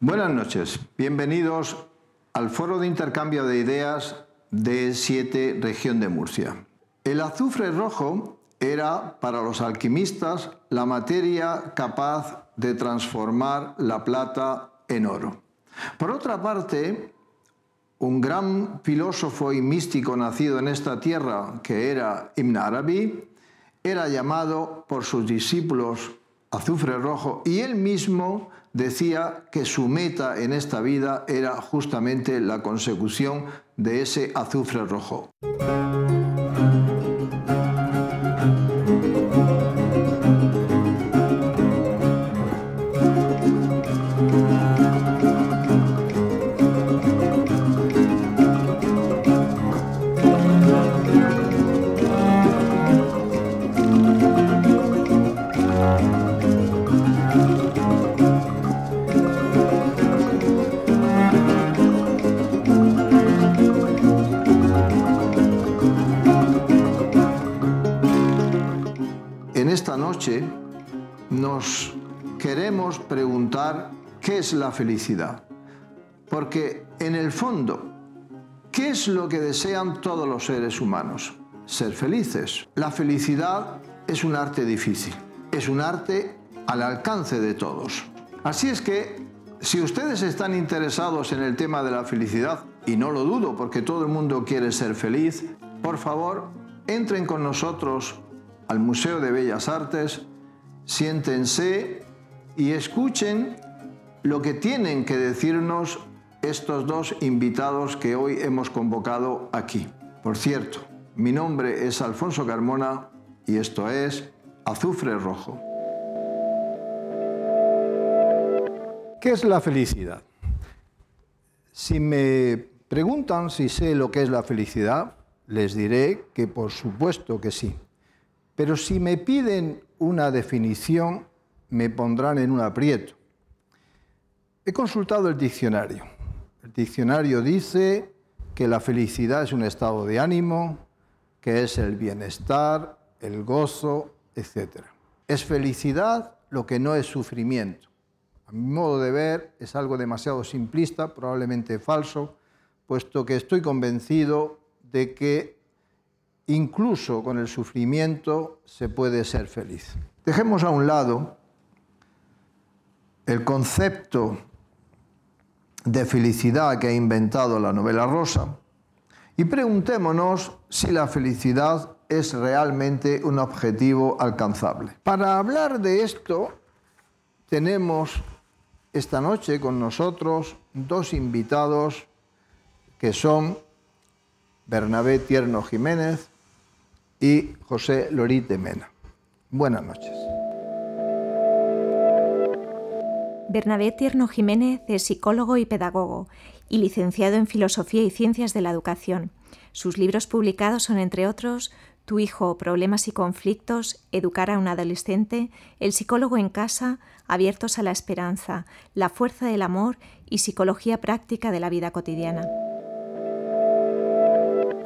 Buenas noches, bienvenidos al Foro de Intercambio de Ideas de E7 Región de Murcia. El azufre rojo era para los alquimistas la materia capaz de transformar la plata en oro. Por otra parte, un gran filósofo y místico nacido en esta tierra, que era Ibn Arabi, era llamado por sus discípulos azufre rojo, y él mismo decía que su meta en esta vida era justamente la consecución de ese azufre rojo. Esta noche nos queremos preguntar qué es la felicidad, porque en el fondo, ¿qué es lo que desean todos los seres humanos? Ser felices. La felicidad es un arte difícil, es un arte al alcance de todos. Así es que, si ustedes están interesados en el tema de la felicidad, y no lo dudo porque todo el mundo quiere ser feliz, por favor, entren con nosotros al Museo de Bellas Artes, siéntense y escuchen lo que tienen que decirnos estos dos invitados que hoy hemos convocado aquí. Por cierto, mi nombre es Alfonso Carmona y esto es Azufre Rojo. ¿Qué es la felicidad? Si me preguntan si sé lo que es la felicidad, les diré que por supuesto que sí. Pero si me piden una definición, me pondrán en un aprieto. He consultado el diccionario. El diccionario dice que la felicidad es un estado de ánimo, que es el bienestar, el gozo, etc. Es felicidad lo que no es sufrimiento. A mi modo de ver, es algo demasiado simplista, probablemente falso, puesto que estoy convencido de que incluso con el sufrimiento se puede ser feliz. Dejemos a un lado el concepto de felicidad que ha inventado la novela rosa y preguntémonos si la felicidad es realmente un objetivo alcanzable. Para hablar de esto, tenemos esta noche con nosotros dos invitados que son Bernabé Tierno Jiménez y José Lorit de Mena. Buenas noches. Bernabé Tierno Jiménez es psicólogo y pedagogo y licenciado en Filosofía y Ciencias de la Educación. Sus libros publicados son, entre otros, Tu hijo, problemas y conflictos, Educar a un adolescente, El psicólogo en casa, Abiertos a la esperanza, La fuerza del amor y Psicología práctica de la vida cotidiana.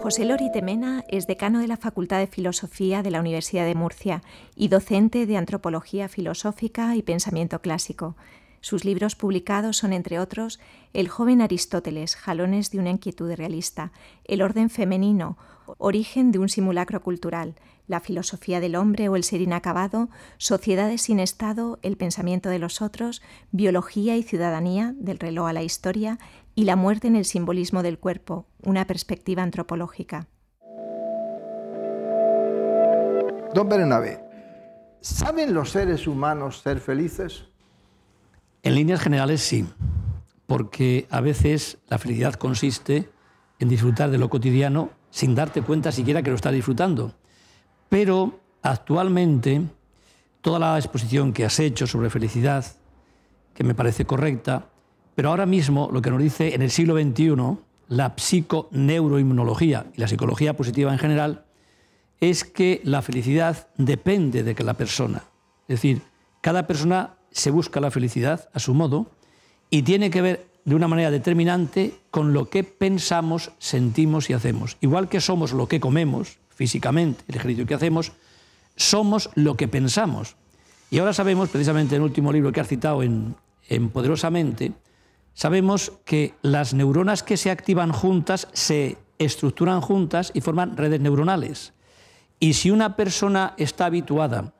José Lorit de Mena es decano de la Facultad de Filosofía de la Universidad de Murcia y docente de Antropología Filosófica y Pensamiento Clásico. Sus libros publicados son, entre otros, El joven Aristóteles, Jalones de una inquietud realista, El orden femenino, Origen de un simulacro cultural, La filosofía del hombre o el ser inacabado, Sociedades sin Estado, El pensamiento de los otros, Biología y ciudadanía, del reloj a la historia, y La muerte en el simbolismo del cuerpo, una perspectiva antropológica. Don Bernabé, ¿saben los seres humanos ser felices? En líneas generales sí, porque a veces la felicidad consiste en disfrutar de lo cotidiano sin darte cuenta siquiera que lo estás disfrutando. Pero actualmente toda la exposición que has hecho sobre felicidad, que me parece correcta, pero ahora mismo lo que nos dice en el siglo XXI la psiconeuroinmunología y la psicología positiva en general es que la felicidad depende de que la persona, es decir, cada persona se busca la felicidad a su modo y tiene que ver de una manera determinante con lo que pensamos, sentimos y hacemos. Igual que somos lo que comemos físicamente, el ejercicio que hacemos, somos lo que pensamos. Y ahora sabemos, precisamente en el último libro que has citado en Poderosamente, sabemos que las neuronas que se activan juntas se estructuran juntas y forman redes neuronales. Y si una persona está habituada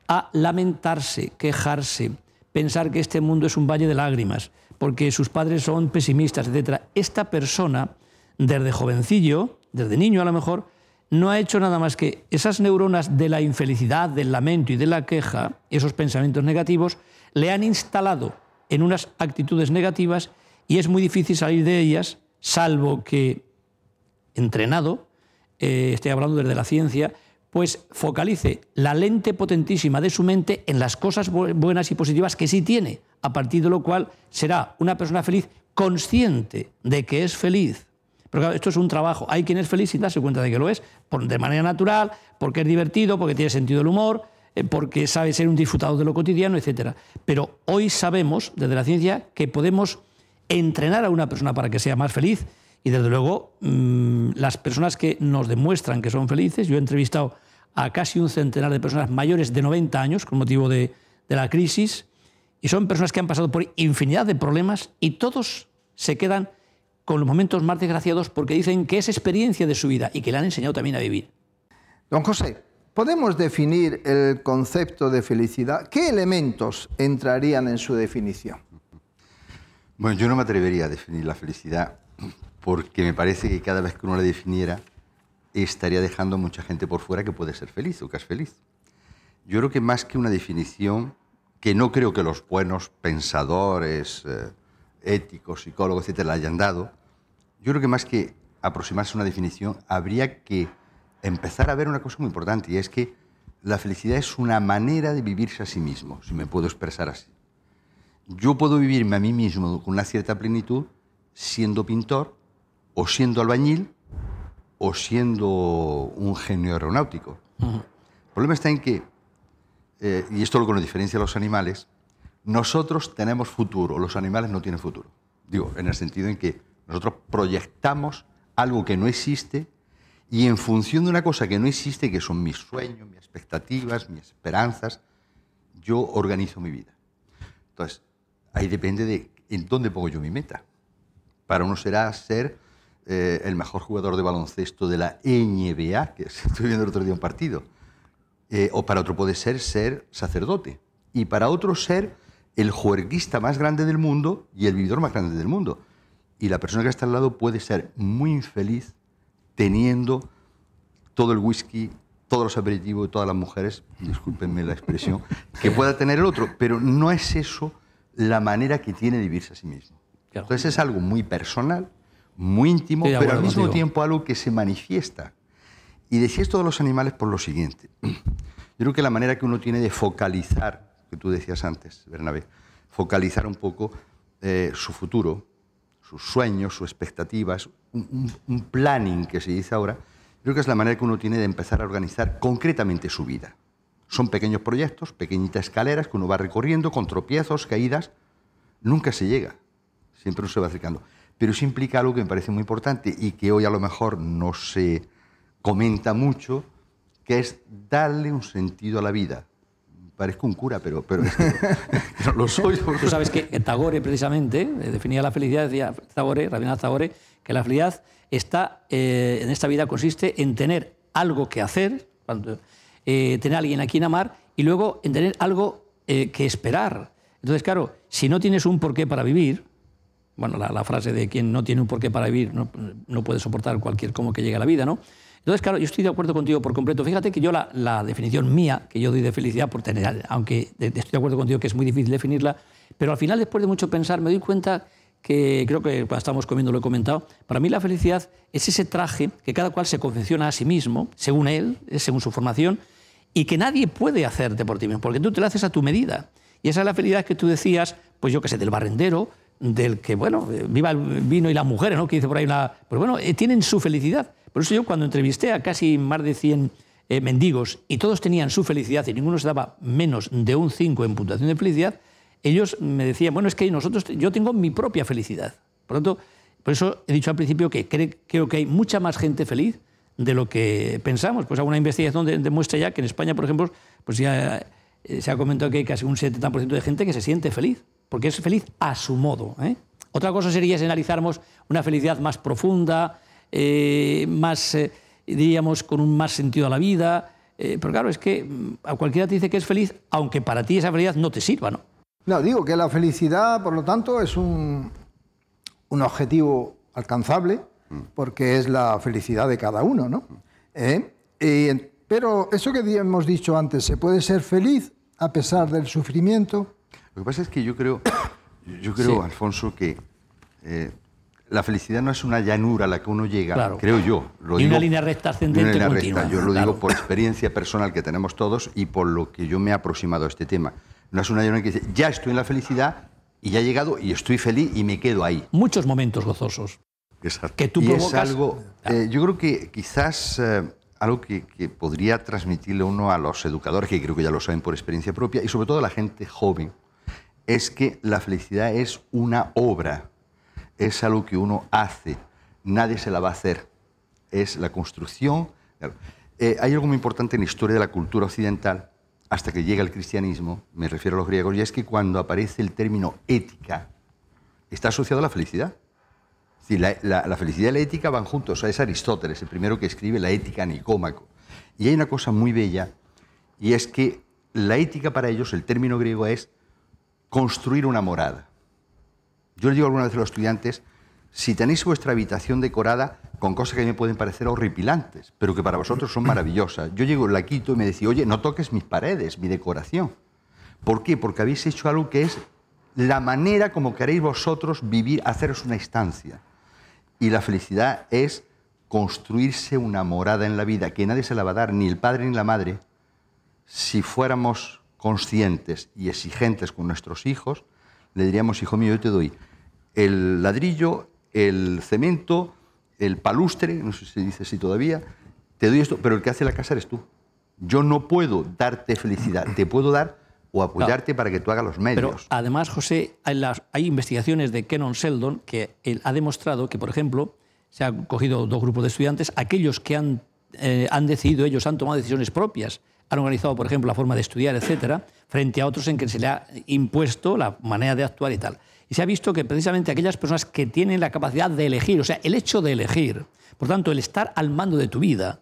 a lamentarse, quejarse, pensar que este mundo es un valle de lágrimas, porque sus padres son pesimistas, etc., esta persona, desde jovencillo, desde niño a lo mejor, no ha hecho nada más que esas neuronas de la infelicidad, del lamento y de la queja, esos pensamientos negativos, le han instalado en unas actitudes negativas y es muy difícil salir de ellas, salvo que, entrenado, estoy hablando desde la ciencia, pues focalice la lente potentísima de su mente en las cosas buenas y positivas que sí tiene, a partir de lo cual será una persona feliz, consciente de que es feliz. Pero claro, esto es un trabajo. Hay quien es feliz sin darse cuenta de que lo es, de manera natural, porque es divertido, porque tiene sentido del humor, porque sabe ser un disfrutador de lo cotidiano, etc. Pero hoy sabemos, desde la ciencia, que podemos entrenar a una persona para que sea más feliz y, desde luego, las personas que nos demuestran que son felices, yo he entrevistado a casi un centenar de personas mayores de 90 años con motivo de la crisis y son personas que han pasado por infinidad de problemas y todos se quedan con los momentos más desgraciados porque dicen que es experiencia de su vida y que le han enseñado también a vivir. Don José, ¿podemos definir el concepto de felicidad? ¿Qué elementos entrarían en su definición? Bueno, yo no me atrevería a definir la felicidad porque me parece que cada vez que uno la definiera estaría dejando a mucha gente por fuera que puede ser feliz o que es feliz. Yo creo que más que una definición, que no creo que los buenos pensadores, éticos, psicólogos, etcétera, la hayan dado, yo creo que más que aproximarse a una definición, habría que empezar a ver una cosa muy importante, y es que la felicidad es una manera de vivirse a sí mismo, si me puedo expresar así. Yo puedo vivirme a mí mismo con una cierta plenitud siendo pintor, o siendo albañil, o siendo un genio aeronáutico. El problema está en que, y esto es lo que nos diferencia a los animales, nosotros tenemos futuro, los animales no tienen futuro. Digo, en el sentido en que nosotros proyectamos algo que no existe y en función de una cosa que no existe, que son mis sueños, mis expectativas, mis esperanzas, yo organizo mi vida. Entonces, ahí depende de en dónde pongo yo mi meta. Para uno será ser el mejor jugador de baloncesto de la NBA, que estoy viendo el otro día un partido, o para otro puede ser sacerdote, y para otro ser el juerguista más grande del mundo y el vividor más grande del mundo. Y la persona que está al lado puede ser muy infeliz teniendo todo el whisky, todos los aperitivos y todas las mujeres, discúlpenme la expresión, que pueda tener el otro, pero no es eso la manera que tiene de vivirse a sí mismo. Claro. Entonces es algo muy personal, muy íntimo, pero al mismo tiempo algo que se manifiesta. Y decía esto de los animales por lo siguiente. Yo creo que la manera que uno tiene de focalizar, que tú decías antes, Bernabé, focalizar un poco su futuro, sus sueños, sus expectativas, un planning que se dice ahora, creo que es la manera que uno tiene de empezar a organizar concretamente su vida. Son pequeños proyectos, pequeñitas escaleras que uno va recorriendo con tropiezos, caídas. Nunca se llega, siempre uno se va acercando. Pero eso implica algo que me parece muy importante y que hoy a lo mejor no se comenta mucho, que es darle un sentido a la vida. Parezco un cura, pero es que no lo soy. Tú sabes que Tagore, precisamente, definía la felicidad, decía Rabindranath Tagore, que la felicidad está, en esta vida consiste en tener algo que hacer, tener a alguien a quien amar, y luego en tener algo que esperar. Entonces, claro, si no tienes un porqué para vivir, bueno, la frase de quien no tiene un porqué para vivir no puede soportar cualquier cómo que llegue a la vida, ¿no? Entonces, claro, yo estoy de acuerdo contigo por completo. Fíjate que yo la definición mía, que yo doy de felicidad por tener, aunque estoy de acuerdo contigo que es muy difícil definirla, pero al final, después de mucho pensar, me doy cuenta que, creo que cuando estábamos comiendo lo he comentado, para mí la felicidad es ese traje que cada cual se confecciona a sí mismo, según él, según su formación, y que nadie puede hacerte por ti mismo, porque tú te lo haces a tu medida. Y esa es la felicidad que tú decías, pues yo qué sé, del barrendero, del que, bueno, viva el vino y las mujeres, ¿no? Que dice por ahí pues bueno, tienen su felicidad. Por eso yo cuando entrevisté a casi más de 100 mendigos y todos tenían su felicidad y ninguno se daba menos de un 5 en puntuación de felicidad, ellos me decían, bueno, es que yo tengo mi propia felicidad. Por eso he dicho al principio que creo que hay mucha más gente feliz de lo que pensamos. Pues alguna investigación demuestra ya que en España, por ejemplo, pues ya se ha comentado que hay casi un 70% de gente que se siente feliz, porque es feliz a su modo, Otra cosa sería si analizáramos una felicidad más profunda, más, diríamos, con un más sentido a la vida. Pero claro, es que a cualquiera te dice que es feliz, aunque para ti esa felicidad no te sirva, ¿no? No, digo que la felicidad, por lo tanto, es un objetivo alcanzable, porque es la felicidad de cada uno, ¿no? Pero eso que hemos dicho antes, ¿se puede ser feliz a pesar del sufrimiento? Lo que pasa es que yo creo, Sí. Alfonso, que la felicidad no es una llanura a la que uno llega, Claro. creo yo. Y una línea recta ascendente una línea continua. recta. Yo lo Claro. digo por experiencia personal que tenemos todos y por lo que yo me he aproximado a este tema. No es una llanura que dice, ya estoy en la felicidad y ya he llegado y estoy feliz y me quedo ahí. Muchos momentos gozosos. Exacto. Que tú y provocas. es algo, yo creo que quizás algo que podría transmitirle uno a los educadores, que creo que ya lo saben por experiencia propia, y sobre todo a la gente joven, es que la felicidad es una obra, es algo que uno hace, nadie se la va a hacer, es la construcción. Hay algo muy importante en la historia de la cultura occidental, hasta que llega el cristianismo, me refiero a los griegos, y es que cuando aparece el término ética, está asociado a la felicidad. Sí, la felicidad y la ética van juntos. O sea, es Aristóteles el primero que escribe la Ética a Nicómaco. Y hay una cosa muy bella, y es que la ética para ellos, el término griego es construir una morada. Yo les digo alguna vez a los estudiantes, si tenéis vuestra habitación decorada con cosas que a mí me pueden parecer horripilantes, pero que para vosotros son maravillosas, yo llego, la quito y me decís, oye, no toques mis paredes, mi decoración. ¿Por qué? Porque habéis hecho algo que es la manera como queréis vosotros vivir, haceros una instancia. Y la felicidad es construirse una morada en la vida, que nadie se la va a dar, ni el padre ni la madre. Si fuéramos conscientes y exigentes con nuestros hijos, le diríamos, hijo mío, yo te doy el ladrillo, el cemento, el palustre, no sé si se dice así todavía, te doy esto, pero el que hace la casa eres tú. Yo no puedo darte felicidad, te puedo dar o apoyarte para que tú hagas los medios. Pero además, José, hay investigaciones de Kenon Seldon que él ha demostrado que, por ejemplo, se han cogido dos grupos de estudiantes, aquellos que han decidido, ellos han tomado decisiones propias, han organizado, por ejemplo, la forma de estudiar, etcétera, frente a otros en que se le ha impuesto la manera de actuar y tal. Y se ha visto que precisamente aquellas personas que tienen la capacidad de elegir, o sea, el hecho de elegir, por tanto, el estar al mando de tu vida,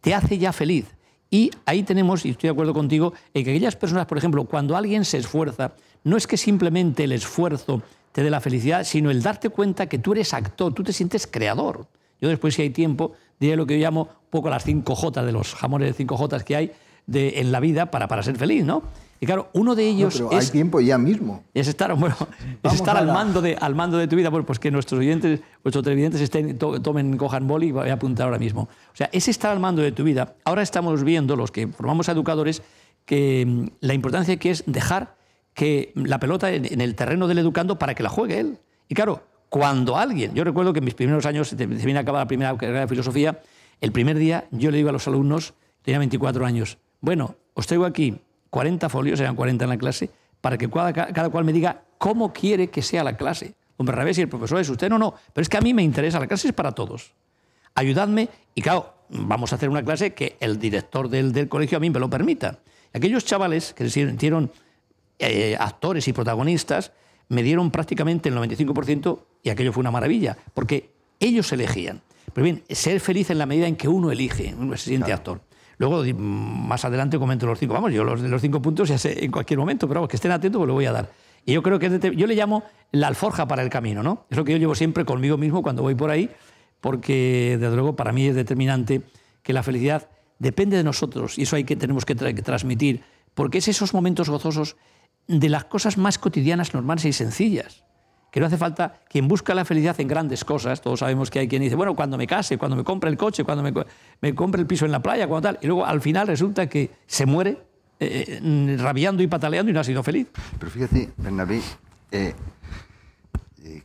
te hace ya feliz. Y ahí tenemos, y estoy de acuerdo contigo, en que aquellas personas, por ejemplo, cuando alguien se esfuerza, no es que simplemente el esfuerzo te dé la felicidad, sino el darte cuenta que tú eres actor, tú te sientes creador. Yo después, si hay tiempo, diré lo que yo llamo un poco las 5J, de los jamones de 5J que hay en la vida para ser feliz, ¿no? Y claro, uno de ellos no, pero hay tiempo ya mismo. es estar, bueno, es estar al mando de tu vida. Bueno, pues que nuestros oyentes, nuestros televidentes cojan boli y voy a apuntar ahora mismo. O sea, es estar al mando de tu vida. Ahora estamos viendo, los que formamos a educadores, que la importancia que es dejar que la pelota en el terreno del educando para que la juegue él. Y claro, cuando alguien, yo recuerdo que en mis primeros años, se viene a acabar la primera carrera de filosofía, el primer día yo le digo a los alumnos, tenía 24 años, bueno, os traigo aquí 40 folios, eran 40 en la clase, para que cada cual me diga cómo quiere que sea la clase. Hombre, revés, si el profesor es usted, no, pero es que a mí me interesa, la clase es para todos. Ayudadme, y claro, vamos a hacer una clase que el director del colegio a mí me lo permita. Aquellos chavales que se sintieron actores y protagonistas me dieron prácticamente el 95% y aquello fue una maravilla, porque ellos elegían. Pero bien, ser feliz en la medida en que uno elige, uno se siente actor. Luego, más adelante comento los 5. Vamos, yo los 5 puntos ya sé en cualquier momento, pero vamos, que estén atentos porque lo voy a dar. Y yo creo que yo le llamo la alforja para el camino, ¿no? Es lo que yo llevo siempre conmigo mismo cuando voy por ahí, porque desde luego para mí es determinante que la felicidad depende de nosotros y eso tenemos que transmitir, porque es esos momentos gozosos de las cosas más cotidianas, normales y sencillas. Que no hace falta quien busca la felicidad en grandes cosas. Todos sabemos que hay quien dice, bueno, cuando me case, cuando me compre el coche, cuando me compre el piso en la playa, cuando tal. Y luego al final resulta que se muere rabiando y pataleando y no ha sido feliz. Pero fíjate, Bernabé, que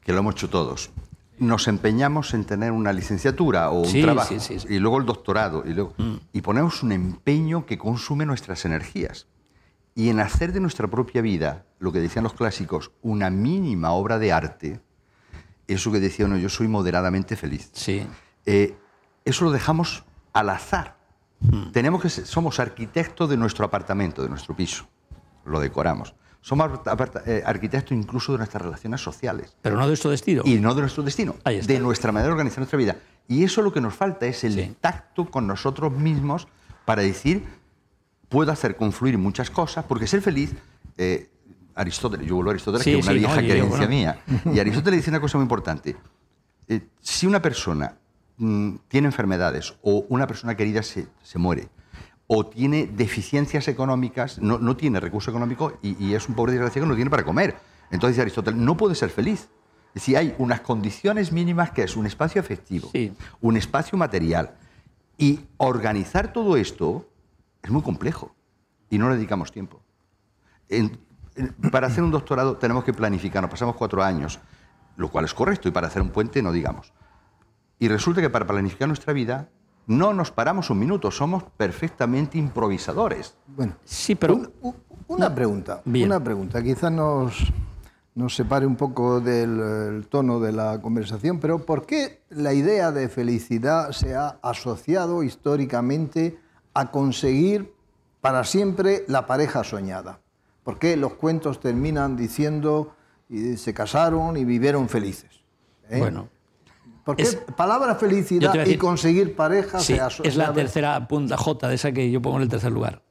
lo hemos hecho todos. Nos empeñamos en tener una licenciatura o un trabajo, y luego el doctorado, y ponemos un empeño que consume nuestras energías. Y en hacer de nuestra propia vida, lo que decían los clásicos, una mínima obra de arte, eso que decía uno, yo soy moderadamente feliz. Sí. Eso lo dejamos al azar. Somos arquitectos de nuestro apartamento, de nuestro piso. Lo decoramos. Somos arquitectos incluso de nuestras relaciones sociales. Pero no de nuestro destino. Y no de nuestro destino, Ahí está. de nuestra manera de organizar nuestra vida. Y eso lo que nos falta es el tacto con nosotros mismos para decir, puedo hacer confluir muchas cosas, porque ser feliz, Aristóteles, yo vuelvo a Aristóteles, que es una vieja creencia mía, y Aristóteles dice una cosa muy importante. Si una persona tiene enfermedades o una persona querida se muere, o tiene deficiencias económicas, no tiene recurso económico y es un pobre desgraciado que no tiene para comer. Entonces dice Aristóteles, no puede ser feliz. Si hay unas condiciones mínimas que es un espacio afectivo, un espacio material, y organizar todo esto es muy complejo y no le dedicamos tiempo. Para hacer un doctorado tenemos que planificar, nos pasamos 4 años, lo cual es correcto, y para hacer un puente no digamos. Y resulta que para planificar nuestra vida no nos paramos un minuto, somos perfectamente improvisadores. Bueno, sí, pero una pregunta, quizás nos separe un poco del tono de la conversación, pero ¿por qué la idea de felicidad se ha asociado históricamente a conseguir para siempre la pareja soñada? ¿Por qué los cuentos terminan diciendo y se casaron y vivieron felices? Bueno. ¿Por qué palabra felicidad y conseguir pareja se asocia? Es la tercera punta J de esa que yo pongo en el tercer lugar.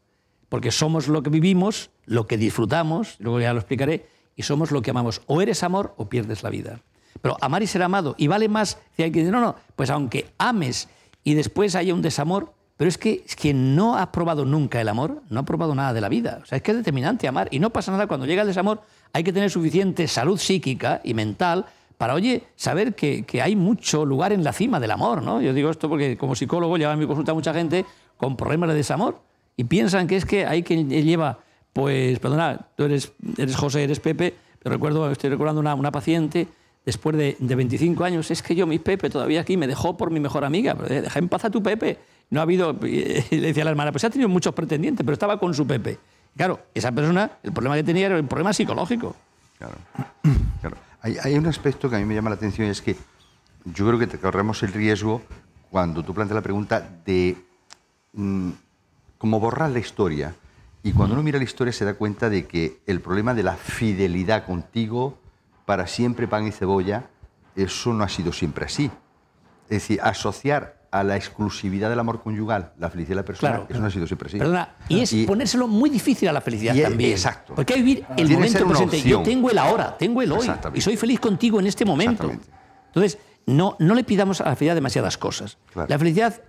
Porque somos lo que vivimos, lo que disfrutamos, luego ya lo explicaré, y somos lo que amamos. O eres amor o pierdes la vida. Pero amar y ser amado, y vale más, si hay que decir, no, pues aunque ames y después haya un desamor, pero es que quien no ha probado nunca el amor, no ha probado nada de la vida. O sea, es que es determinante amar, y no pasa nada cuando llega el desamor, hay que tener suficiente salud psíquica y mental para, oye, saber que hay mucho lugar en la cima del amor, ¿no? Yo digo esto porque como psicólogo lleva en mi consulta a mucha gente con problemas de desamor y piensan que es que hay quien lleva, pues, perdona, tú eres José, eres Pepe, pero estoy recordando una paciente después de 25 años, es que yo, mi Pepe, todavía aquí me dejó por mi mejor amiga, pero deja en paz a tu Pepe. No ha habido, le decía a la hermana, pues ha tenido muchos pretendientes, pero estaba con su Pepe. Claro, esa persona, el problema que tenía era el problema psicológico. Claro. Hay un aspecto que a mí me llama la atención, y es que yo creo que corremos el riesgo, cuando tú planteas la pregunta, de como borrar la historia. Y cuando uno mira la historia se da cuenta de que el problema de la fidelidad contigo, para siempre pan y cebolla, eso no ha sido siempre así. Es decir, asociar a la exclusividad del amor conyugal la felicidad de la persona, eso no ha sido siempre así. Perdona, y es ponérselo muy difícil a la felicidad también. Exacto. Porque hay que vivir el momento presente. Yo tengo el ahora, tengo el hoy, y soy feliz contigo en este momento. Entonces, no le pidamos a la felicidad demasiadas cosas. Claro. La felicidad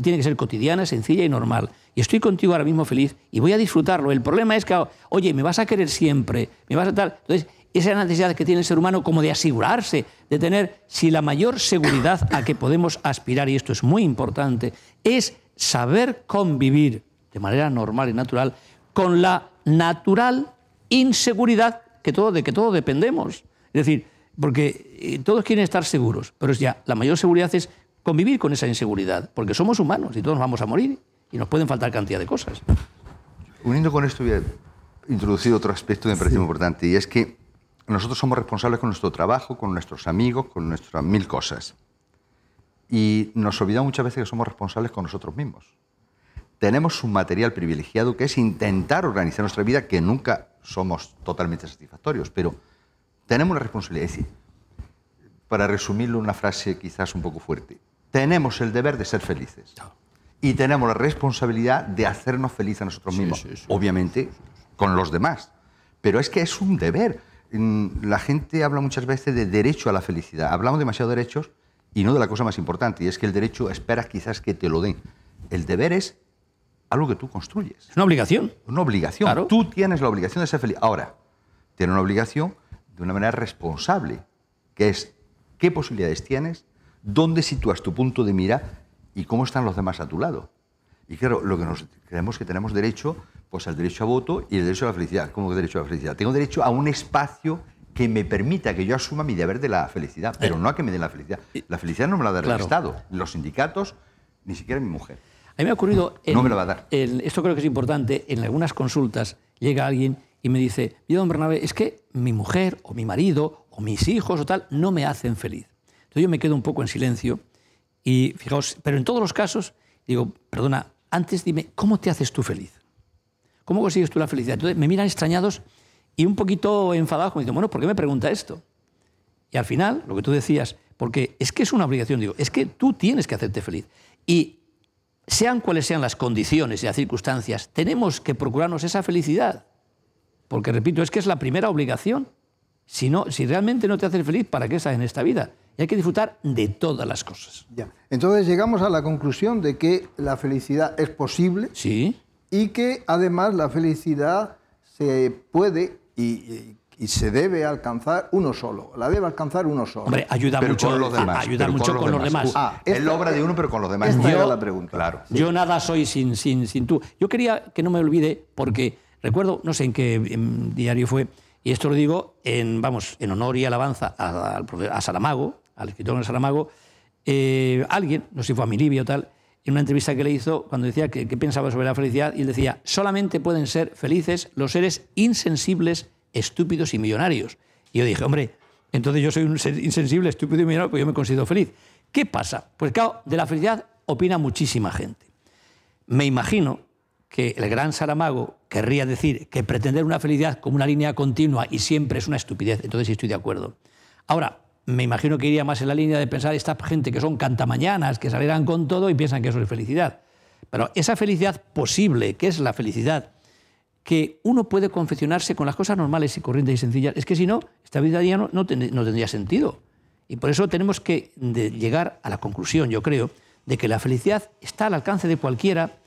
tiene que ser cotidiana, sencilla y normal. Y estoy contigo ahora mismo feliz y voy a disfrutarlo. El problema es que, oye, me vas a querer siempre, me vas a tal. Entonces, esa necesidad que tiene el ser humano como de asegurarse, de tener, si la mayor seguridad a que podemos aspirar, y esto es muy importante, es saber convivir de manera normal y natural con la natural inseguridad de que todos dependemos. Es decir, porque todos quieren estar seguros, pero la mayor seguridad es convivir con esa inseguridad, porque somos humanos y todos nos vamos a morir y nos pueden faltar cantidad de cosas. Uniendo con esto, voy a introducir otro aspecto que me parece muy importante, y es que nosotros somos responsables con nuestro trabajo, con nuestros amigos, con nuestras 1000 cosas. Y nos olvidamos muchas veces que somos responsables con nosotros mismos. Tenemos un material privilegiado que es intentar organizar nuestra vida, que nunca somos totalmente satisfactorios, pero tenemos una responsabilidad. Es decir, para resumirlo en una frase quizás un poco fuerte, tenemos el deber de ser felices. Y tenemos la responsabilidad de hacernos felices a nosotros mismos. Obviamente, con los demás. Pero es que es un deber. La gente habla muchas veces de derecho a la felicidad. Hablamos demasiado de derechos y no de la cosa más importante, y es que el derecho esperas quizás que te lo den. El deber es algo que tú construyes. Es una obligación. Una obligación. Claro. Tú tienes la obligación de ser feliz. Ahora, tienes una obligación de una manera responsable, que es qué posibilidades tienes, dónde sitúas tu punto de mira y cómo están los demás a tu lado. Y claro, lo que nos creemos que tenemos derecho, pues al derecho a voto y el derecho a la felicidad. ¿Cómo que derecho a la felicidad? Tengo derecho a un espacio que me permita que yo asuma mi deber de la felicidad, pero no a que me den la felicidad. La felicidad no me la da el Estado, los sindicatos, ni siquiera mi mujer. A mí me ha ocurrido... no me la va a dar. Esto creo que es importante. En algunas consultas llega alguien y me dice, mira, don Bernabé, es que mi mujer o mi marido o mis hijos o tal no me hacen feliz. Entonces yo me quedo un poco en silencio y, fijaos, pero en todos los casos digo, perdona, antes dime, ¿cómo te haces tú feliz? ¿Cómo consigues tú la felicidad? Entonces me miran extrañados y un poquito enfadado, como diciendo, bueno, ¿por qué me pregunta esto? Y al final, lo que tú decías, porque es que es una obligación, digo, es que tú tienes que hacerte feliz. Y sean cuales sean las condiciones y las circunstancias, tenemos que procurarnos esa felicidad. Porque, repito, es que es la primera obligación. Si realmente no te haces feliz, ¿para qué estás en esta vida? Y hay que disfrutar de todas las cosas. Ya. Entonces llegamos a la conclusión de que la felicidad es posible. Sí. Y que además la felicidad se puede y se debe alcanzar uno solo. La debe alcanzar uno solo. Hombre, ayuda pero mucho con los demás. Ayuda mucho con los demás. Es la obra de uno, pero con los demás. Esta era la pregunta. Claro. Yo nada soy sin tú. Yo quería que no me olvide, porque recuerdo, no sé en qué diario fue, y esto lo digo en honor y alabanza a Saramago, al escritor de Saramago, alguien, no sé si fue a Milibia o tal, en una entrevista que le hizo, cuando decía que pensaba sobre la felicidad, y él decía, solamente pueden ser felices los seres insensibles, estúpidos y millonarios. Y yo dije, hombre, entonces yo soy un ser insensible, estúpido y millonario, pues yo me considero feliz. ¿Qué pasa? Pues claro, de la felicidad opina muchísima gente. Me imagino que el gran Saramago querría decir que pretender una felicidad como una línea continua y siempre es una estupidez. Entonces sí estoy de acuerdo. Ahora, me imagino que iría más en la línea de pensar esta gente que son cantamañanas, que salieran con todo y piensan que eso es felicidad. Pero esa felicidad posible, que es la felicidad que uno puede confeccionarse con las cosas normales y corrientes y sencillas, es que si no, esta vida ya no tendría sentido. Y por eso tenemos que llegar a la conclusión, yo creo, de que la felicidad está al alcance de cualquiera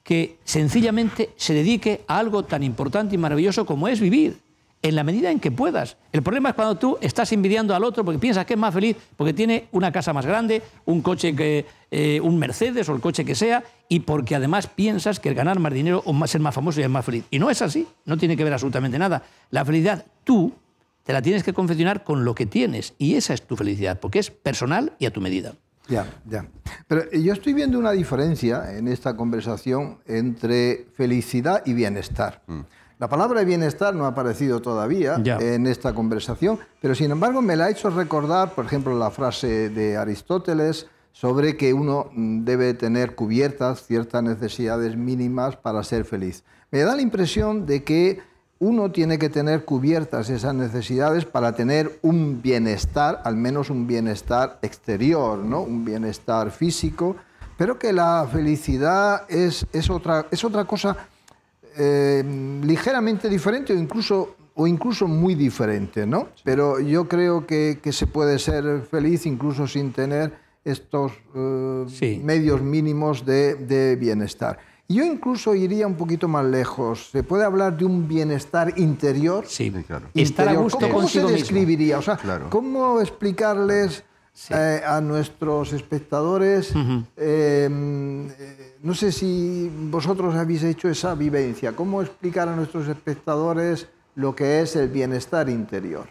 que sencillamente se dedique a algo tan importante y maravilloso como es vivir, en la medida en que puedas. El problema es cuando tú estás envidiando al otro porque piensas que es más feliz porque tiene una casa más grande, un coche un Mercedes o el coche que sea, y porque además piensas que el ganar más dinero o ser más famoso ya es más feliz. Y no es así, no tiene que ver absolutamente nada. La felicidad tú te la tienes que confeccionar con lo que tienes, y esa es tu felicidad, porque es personal y a tu medida. Ya. Pero yo estoy viendo una diferencia en esta conversación entre felicidad y bienestar. La palabra bienestar no ha aparecido todavía en esta conversación, pero sin embargo me la ha hecho recordar, por ejemplo, la frase de Aristóteles sobre que uno debe tener cubiertas ciertas necesidades mínimas para ser feliz. Me da la impresión de que uno tiene que tener cubiertas esas necesidades para tener un bienestar, al menos un bienestar exterior, ¿no? Un bienestar físico, pero que la felicidad es otra cosa ligeramente diferente o incluso muy diferente, ¿no? Pero yo creo que se puede ser feliz incluso sin tener estos medios mínimos de bienestar. Yo incluso iría un poquito más lejos. ¿Se puede hablar de un bienestar interior? Sí, claro. Estar a gusto ¿Cómo se describiría? Mismo. O sea, claro. ¿Cómo explicarles a nuestros espectadores? No sé si vosotros habéis hecho esa vivencia. ¿Cómo explicar a nuestros espectadores lo que es el bienestar interior?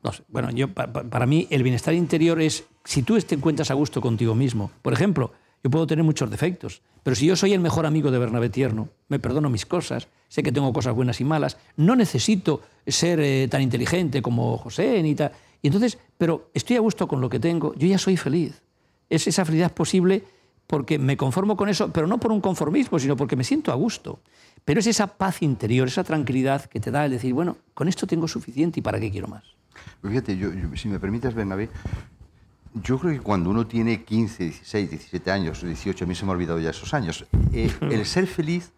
No sé. Bueno, para mí el bienestar interior es si tú te encuentras a gusto contigo mismo. Por ejemplo, yo puedo tener muchos defectos, pero si yo soy el mejor amigo de Bernabé Tierno, me perdono mis cosas, sé que tengo cosas buenas y malas, no necesito ser tan inteligente como José ni tal. Y entonces, pero estoy a gusto con lo que tengo, yo ya soy feliz. Es esa felicidad posible porque me conformo con eso, pero no por un conformismo, sino porque me siento a gusto. Pero es esa paz interior, esa tranquilidad que te da el decir, bueno, con esto tengo suficiente y ¿para qué quiero más? Fíjate, si me permites, Bernabé, yo creo que cuando uno tiene 15, 16, 17 años, 18, a mí se me ha olvidado ya esos años, el ser feliz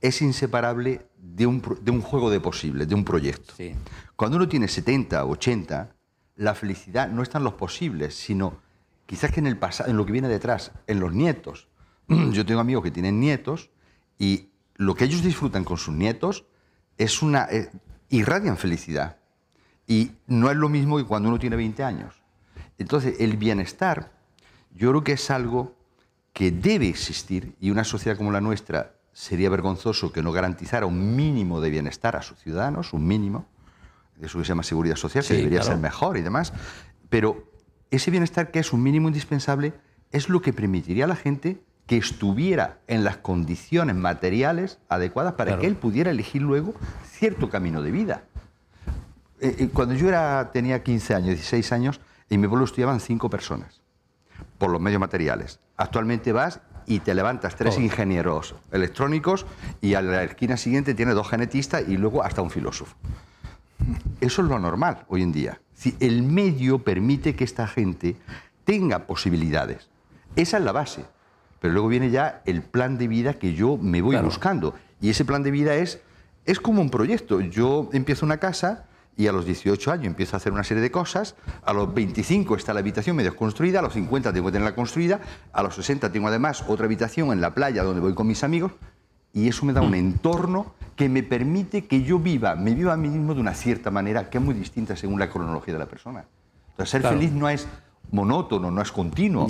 es inseparable de un juego de posibles, de un proyecto. Sí. Cuando uno tiene 70, 80, la felicidad no está en los posibles, sino quizás que en el pasado, en lo que viene detrás, en los nietos. Yo tengo amigos que tienen nietos y lo que ellos disfrutan con sus nietos es irradian felicidad. Y no es lo mismo que cuando uno tiene 20 años. Entonces, el bienestar, yo creo que es algo que debe existir, y una sociedad como la nuestra sería vergonzoso que no garantizara un mínimo de bienestar a sus ciudadanos, un mínimo, eso que se llama seguridad social, que debería ser mejor y demás, pero ese bienestar que es un mínimo indispensable es lo que permitiría a la gente que estuviera en las condiciones materiales adecuadas para que él pudiera elegir luego cierto camino de vida. Cuando yo tenía 15 años, 16 años, en mi pueblo estudiaban 5 personas, por los medios materiales. Actualmente vas y te levantas 3 ingenieros electrónicos y a la esquina siguiente tienes 2 genetistas y luego hasta un filósofo. eso es lo normal hoy en día. Si el medio permite que esta gente tenga posibilidades. Esa es la base. Pero luego viene ya el plan de vida que yo me voy buscando. Y ese plan de vida es como un proyecto. Yo empiezo una casa y a los 18 años empiezo a hacer una serie de cosas. A los 25 está la habitación medio construida, a los 50 tengo que tenerla construida, a los 60 tengo además otra habitación en la playa donde voy con mis amigos. Y eso me da un entorno que me permite que yo me viva a mí mismo de una cierta manera que es muy distinta según la cronología de la persona. Entonces, ser feliz no es monótono, no es continuo,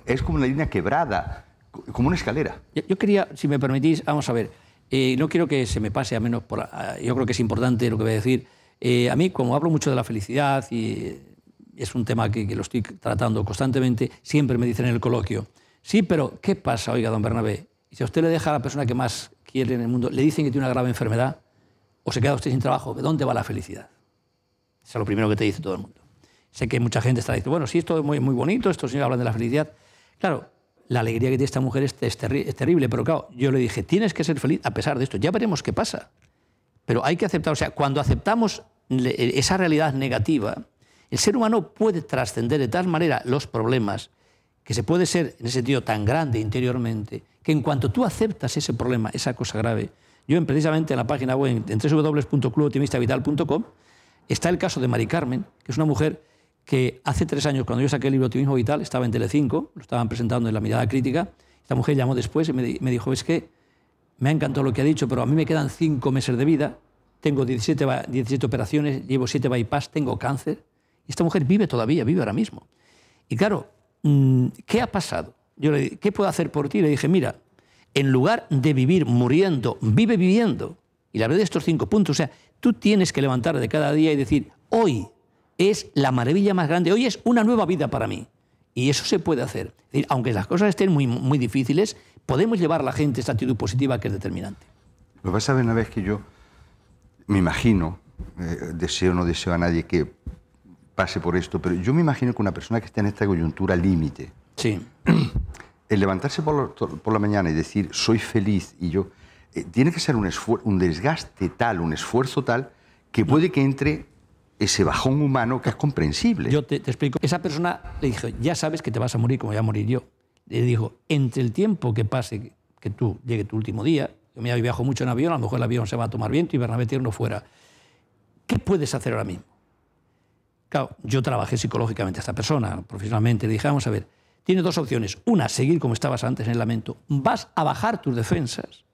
es como una línea quebrada, como una escalera. Yo quería, si me permitís, vamos a ver, no quiero que se me pase, a menos por, yo creo que es importante lo que voy a decir. A mí, como hablo mucho de la felicidad y es un tema que lo estoy tratando constantemente, siempre me dicen en el coloquio, sí, pero ¿qué pasa, oiga, don Bernabé? Y si a usted le deja a la persona que más quiere en el mundo, le dicen que tiene una grave enfermedad o se queda usted sin trabajo, ¿de dónde va la felicidad? Eso es lo primero que te dice todo el mundo. Sé que mucha gente está diciendo, bueno, sí, esto es muy, muy bonito, estos señores hablan de la felicidad. Claro, la alegría que tiene esta mujer es terrible, pero claro, yo le dije, tienes que ser feliz a pesar de esto, ya veremos qué pasa. Pero hay que aceptar, o sea, cuando aceptamos esa realidad negativa, el ser humano puede trascender de tal manera los problemas que se puede ser, en ese sentido, tan grande interiormente, que en cuanto tú aceptas ese problema, esa cosa grave, yo precisamente en la página web, en www.cluboptimistavital.com, está el caso de Mari Carmen, que es una mujer que hace 3 años, cuando yo saqué el libro Optimismo Vital, estaba en Telecinco, lo estaban presentando en La Mirada Crítica, esta mujer llamó después y me dijo, es que me ha encantado lo que ha dicho, pero a mí me quedan 5 meses de vida, tengo 17 operaciones, llevo 7 bypass, tengo cáncer, y esta mujer vive todavía, vive ahora mismo. Y claro, ¿qué ha pasado? Yo le dije, ¿qué puedo hacer por ti? Le dije, mira, en lugar de vivir muriendo, vive viviendo. Y le hablé de estos 5 puntos. O sea, tú tienes que levantarte de cada día y decir, hoy es la maravilla más grande, hoy es una nueva vida para mí. Y eso se puede hacer. Es decir, aunque las cosas estén muy, muy difíciles, podemos llevar a la gente esta actitud positiva que es determinante. Lo que pasa es una vez que yo me imagino, deseo o no deseo a nadie que pase por esto, pero yo me imagino que una persona que está en esta coyuntura límite, sí, el levantarse por la mañana y decir soy feliz y yo, tiene que ser un desgaste tal, un esfuerzo tal, que puede que entre ese bajón humano que es comprensible. Yo te explico. Esa persona le dije, ya sabes que te vas a morir como voy a morir yo. Le dijo, entre el tiempo que pase, que tú llegue tu último día, yo me viajo mucho en avión, a lo mejor el avión se va a tomar viento y Bernabé Tierno fuera. ¿Qué puedes hacer ahora mismo? Claro, yo trabajé psicológicamente a esta persona, profesionalmente, le dije, vamos a ver, tienes 2 opciones. Una, seguir como estabas antes en el lamento. Vas a bajar tus defensas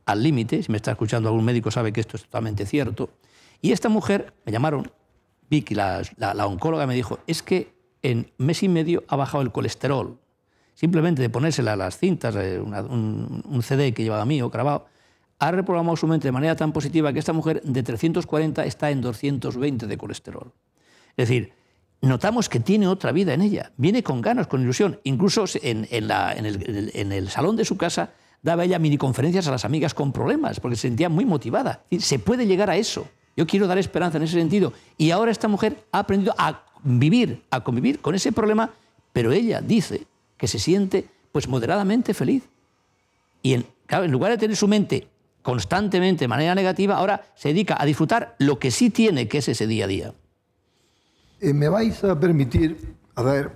al límite, si me está escuchando algún médico sabe que esto es totalmente cierto. Y esta mujer, me llamaron, Vicky, la oncóloga, me dijo, es que en mes y medio ha bajado el colesterol. Simplemente de ponérsela a las cintas, un CD que llevaba mío grabado, ha reprogramado su mente de manera tan positiva que esta mujer de 340 está en 220 de colesterol. Es decir, notamos que tiene otra vida en ella, viene con ganas, con ilusión. Incluso en el salón de su casa daba ella miniconferencias a las amigas con problemas, porque se sentía muy motivada. Es decir, se puede llegar a eso. Yo quiero dar esperanza en ese sentido. Y ahora esta mujer ha aprendido a convivir con ese problema, pero ella dice que se siente pues moderadamente feliz. Y claro, en lugar de tener su mente constantemente de manera negativa, ahora se dedica a disfrutar lo que sí tiene, que es ese día a día. Me vais a permitir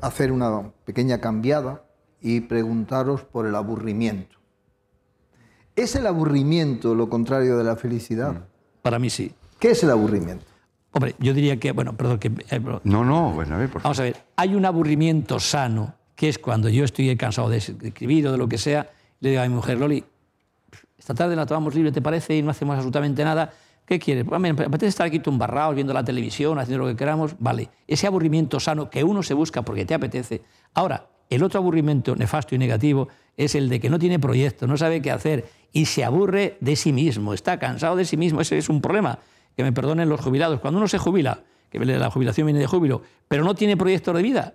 hacer una pequeña cambiada y preguntaros por el aburrimiento. ¿Es el aburrimiento lo contrario de la felicidad? Para mí sí. ¿Qué es el aburrimiento? Hombre, yo diría que, bueno, perdón, que... No, bueno, a ver, por favor. Vamos a ver, hay un aburrimiento sano, que es cuando yo estoy cansado de escribir o de lo que sea, le digo a mi mujer, Loli, esta tarde la tomamos libre, ¿te parece? Y no hacemos absolutamente nada. ¿Qué quieres? Pues, me apetece estar aquí tumbarrados, viendo la televisión, haciendo lo que queramos. Vale, ese aburrimiento sano que uno se busca porque te apetece. Ahora, el otro aburrimiento nefasto y negativo es el de que no tiene proyecto, no sabe qué hacer y se aburre de sí mismo, está cansado de sí mismo. Ese es un problema. Que me perdonen los jubilados. Cuando uno se jubila, que la jubilación viene de júbilo, pero no tiene proyecto de vida,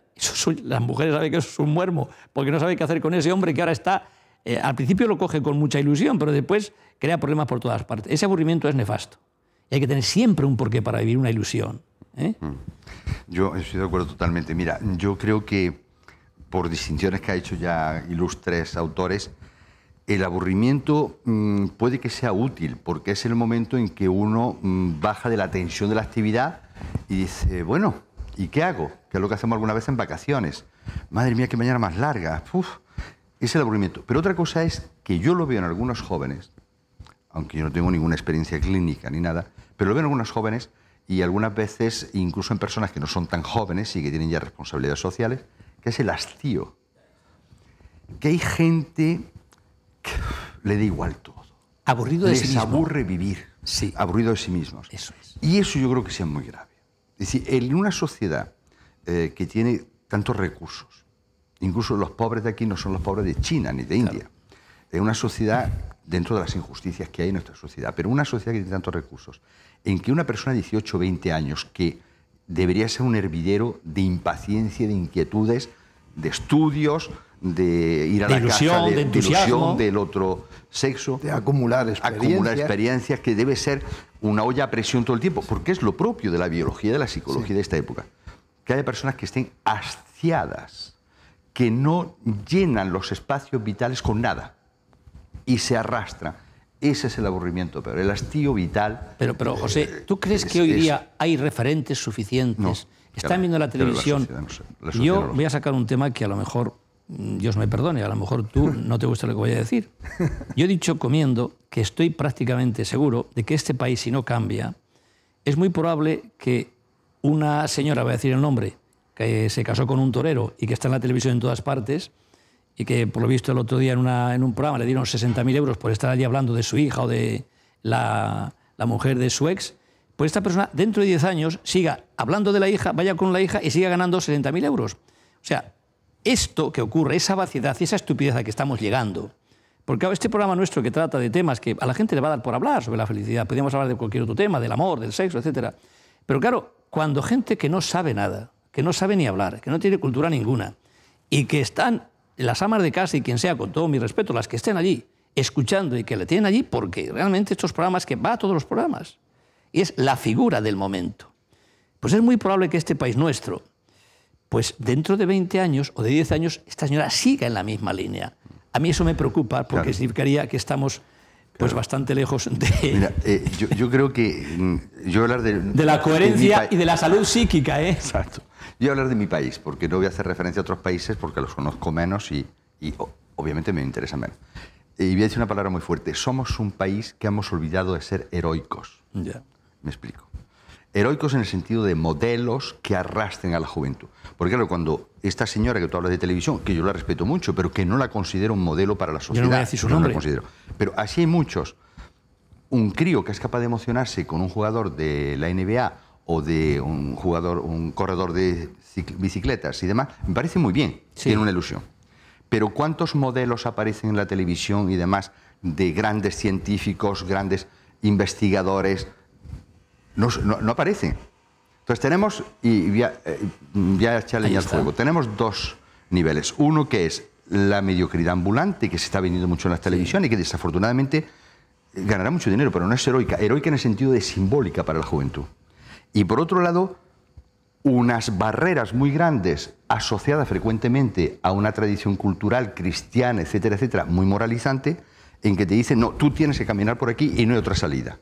las mujeres saben que eso es un muermo, porque no sabe qué hacer con ese hombre que ahora está... al principio lo coge con mucha ilusión, pero después crea problemas por todas partes. Ese aburrimiento es nefasto. Y hay que tener siempre un porqué para vivir una ilusión. Yo estoy de acuerdo totalmente. Mira, yo creo que por distinciones que ha hecho ya ilustres autores, el aburrimiento puede que sea útil, porque es el momento en que uno baja de la tensión de la actividad y dice, bueno, ¿y qué hago? Que es lo que hacemos alguna vez en vacaciones. Madre mía, qué mañana más larga. Uf, es el aburrimiento. Pero otra cosa es que yo lo veo en algunos jóvenes, aunque yo no tengo ninguna experiencia clínica ni nada, pero lo veo en algunos jóvenes y algunas veces incluso en personas que no son tan jóvenes y que tienen ya responsabilidades sociales, que es el hastío. Que hay gente que le da igual todo. Aburrido de sí mismo. Les aburre vivir. Sí. Aburrido de sí mismos. Eso es. Y eso yo creo que sea muy grave. Es decir, en una sociedad que tiene tantos recursos, incluso los pobres de aquí no son los pobres de China ni de India. Es una sociedad, dentro de las injusticias que hay en nuestra sociedad, pero una sociedad que tiene tantos recursos, en que una persona de 18 o 20 años que debería ser un hervidero de impaciencia, de inquietudes, de estudios, de ir a la casa, de ilusión del otro sexo, de acumular experiencias, que debe ser una olla a presión todo el tiempo, porque es lo propio de la biología, de la psicología de esta época. Que haya personas que estén hastiadas, que no llenan los espacios vitales con nada y se arrastran. Ese es el aburrimiento, pero el hastío vital... Pero José, ¿tú crees que hoy día hay referentes suficientes? No, Están viendo la televisión. Yo voy a sacar un tema que a lo mejor, Dios me perdone, a lo mejor tú no te gusta lo que voy a decir. Yo he dicho comiendo que estoy prácticamente seguro de que este país, si no cambia, es muy probable que una señora, voy a decir el nombre, que se casó con un torero y que está en la televisión en todas partes, y que por lo visto el otro día en un programa le dieron 60.000 euros por estar allí hablando de su hija o de la mujer de su ex, pues esta persona dentro de 10 años siga hablando de la hija, vaya con la hija y siga ganando 60.000 euros. O sea, esto que ocurre, esa vaciedad y esa estupidez a que estamos llegando, porque este programa nuestro que trata de temas que a la gente le va a dar por hablar sobre la felicidad, podríamos hablar de cualquier otro tema, del amor, del sexo, etc. Pero claro, cuando gente que no sabe nada, que no sabe ni hablar, que no tiene cultura ninguna, y que están las amas de casa y quien sea, con todo mi respeto, las que estén allí, escuchando y que le tienen allí, porque realmente estos programas, que va a todos los programas, y es la figura del momento. Pues es muy probable que este país nuestro, pues dentro de 20 años o de 10 años, esta señora siga en la misma línea. A mí eso me preocupa, porque significaría que estamos pues bastante lejos de... Mira, yo creo que... yo hablar de la coherencia y de la salud psíquica, ¿eh? Exacto. Yo voy a hablar de mi país, porque no voy a hacer referencia a otros países porque los conozco menos y obviamente me interesan menos. Y voy a decir una palabra muy fuerte. Somos un país que hemos olvidado de ser heroicos. Ya. Me explico. Heroicos en el sentido de modelos que arrastren a la juventud. Porque claro, cuando esta señora que tú hablas de televisión, que yo la respeto mucho, pero que no la considero un modelo para la sociedad. Yo no voy a decir su nombre. No la considero. Pero así hay muchos. Un crío que es capaz de emocionarse con un jugador de la NBA o de un corredor de bicicletas y demás, me parece muy bien, tiene una ilusión. Pero ¿cuántos modelos aparecen en la televisión y demás de grandes científicos, grandes investigadores? No aparecen. Entonces tenemos, y voy a echar leña al fuego, tenemos dos niveles. Uno que es la mediocridad ambulante, que se está vendiendo mucho en las televisiones y que desafortunadamente ganará mucho dinero, pero no es heroica. Heroica en el sentido de simbólica para la juventud. Y por otro lado, unas barreras muy grandes asociadas frecuentemente a una tradición cultural cristiana, etcétera, etcétera, muy moralizante, en que te dicen, no, tú tienes que caminar por aquí y no hay otra salida.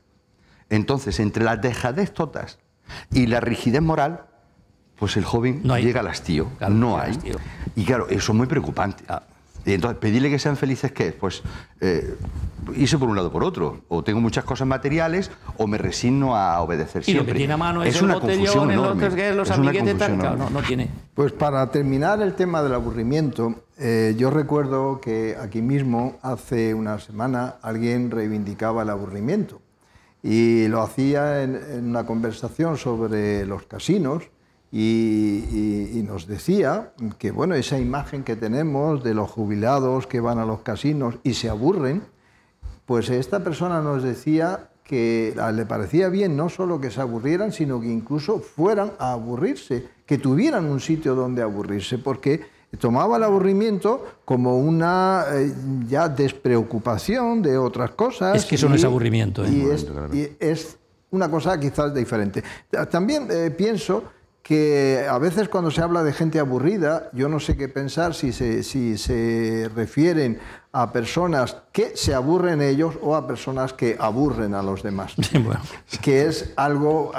Entonces, entre la dejadez total y la rigidez moral, pues el joven llega al hastío. Claro, no hay. Hastío. Y claro, eso es muy preocupante. Y entonces, pedirle que sean felices, ¿qué es? Pues irse por un lado o por otro. O tengo muchas cosas materiales o me resigno a obedecer siempre. Y lo que tiene a mano es una confusión enorme. Los amiguetes tal, claro, no tiene. Pues para terminar el tema del aburrimiento, yo recuerdo que aquí mismo, hace una semana, alguien reivindicaba el aburrimiento. Y lo hacía en una conversación sobre los casinos y nos decía que, bueno, esa imagen que tenemos de los jubilados que van a los casinos y se aburren, pues esta persona nos decía que le parecía bien no solo que se aburrieran, sino que incluso fueran a aburrirse, que tuvieran un sitio donde aburrirse, porque tomaba el aburrimiento como una ya despreocupación de otras cosas. Es que eso no es aburrimiento. Y es una cosa quizás diferente. También pienso que a veces cuando se habla de gente aburrida, yo no sé qué pensar si se refieren a personas que se aburren ellos o a personas que aburren a los demás. Sí, bueno. Que es algo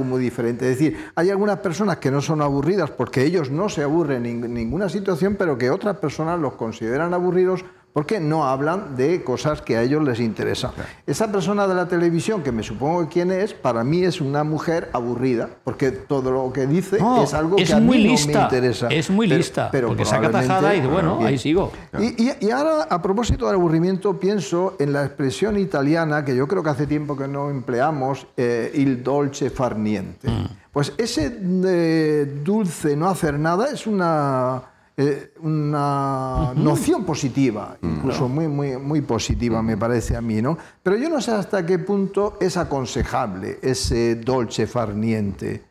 muy diferente. Es decir, hay algunas personas que no son aburridas porque ellos no se aburren en ninguna situación, pero que otras personas los consideran aburridos porque no hablan de cosas que a ellos les interesan. Claro. Esa persona de la televisión, que me supongo que quién es, para mí es una mujer aburrida, porque todo lo que dice es algo que a mí no me interesa. Es muy lista, pero porque saca tajada y bueno, bien. Ahí sigo. Y ahora, a propósito del aburrimiento, pienso en la expresión italiana, que yo creo que hace tiempo que no empleamos, il dolce far niente. Pues ese dulce no hacer nada es una noción positiva, incluso muy positiva, me parece a mí, ¿no? Pero yo no sé hasta qué punto es aconsejable ese dolce far niente.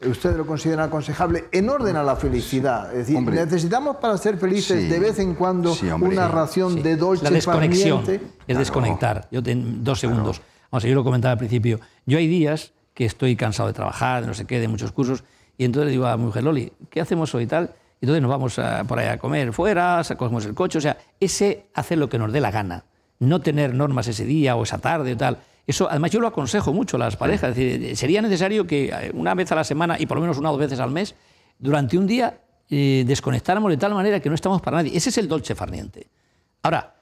¿Usted lo considera aconsejable en orden a la felicidad? Es decir, necesitamos para ser felices de vez en cuando una ración de dolce far niente. La desconexión, es desconectar. Yo en 2 segundos. Vamos, yo lo comentaba al principio. Yo hay días que estoy cansado de trabajar, de no sé qué, de muchos cursos, y entonces le digo a mi mujer, Loli, ¿qué hacemos hoy y tal? Y entonces nos vamos por ahí a comer fuera, cogemos el coche, o sea, ese hacer lo que nos dé la gana, no tener normas ese día o esa tarde o tal. Eso, además, yo lo aconsejo mucho a las parejas. Es decir, sería necesario que una vez a la semana y por lo menos 1 o 2 veces al mes, durante un día, desconectáramos de tal manera que no estamos para nadie. Ese es el dolce far niente. Ahora,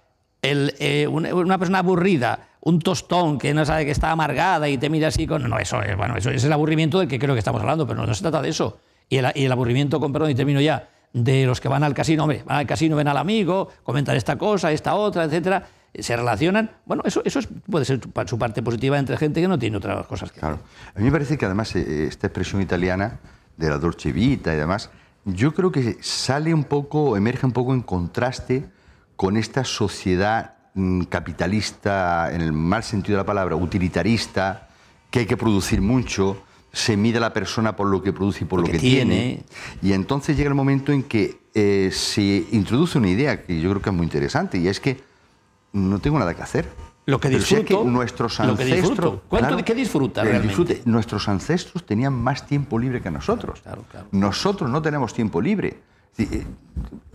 una persona aburrida, un tostón que no sabe que está amargada y te mira así con... No, eso es el aburrimiento del que creo que estamos hablando, pero no se trata de eso. Y el aburrimiento, con perdón, y termino ya, de los que van al casino, hombre, van al casino, ven al amigo, comentan esta cosa, esta otra, etcétera, se relacionan. Bueno, eso puede ser su parte positiva entre gente que no tiene otras cosas que hacer. A mí me parece que además esta expresión italiana de la dolce vita y demás, yo creo que emerge un poco en contraste con esta sociedad capitalista, en el mal sentido de la palabra, utilitarista, que hay que producir mucho, se mide a la persona por lo que produce y por lo que tiene. Y entonces llega el momento en que se introduce una idea que yo creo que es muy interesante, y es que no tengo nada que hacer. Lo que disfruto. Pero si es que nuestros ancestros... ¿Qué disfrutas realmente? Nuestros ancestros tenían más tiempo libre que nosotros. Claro. Nosotros no tenemos tiempo libre.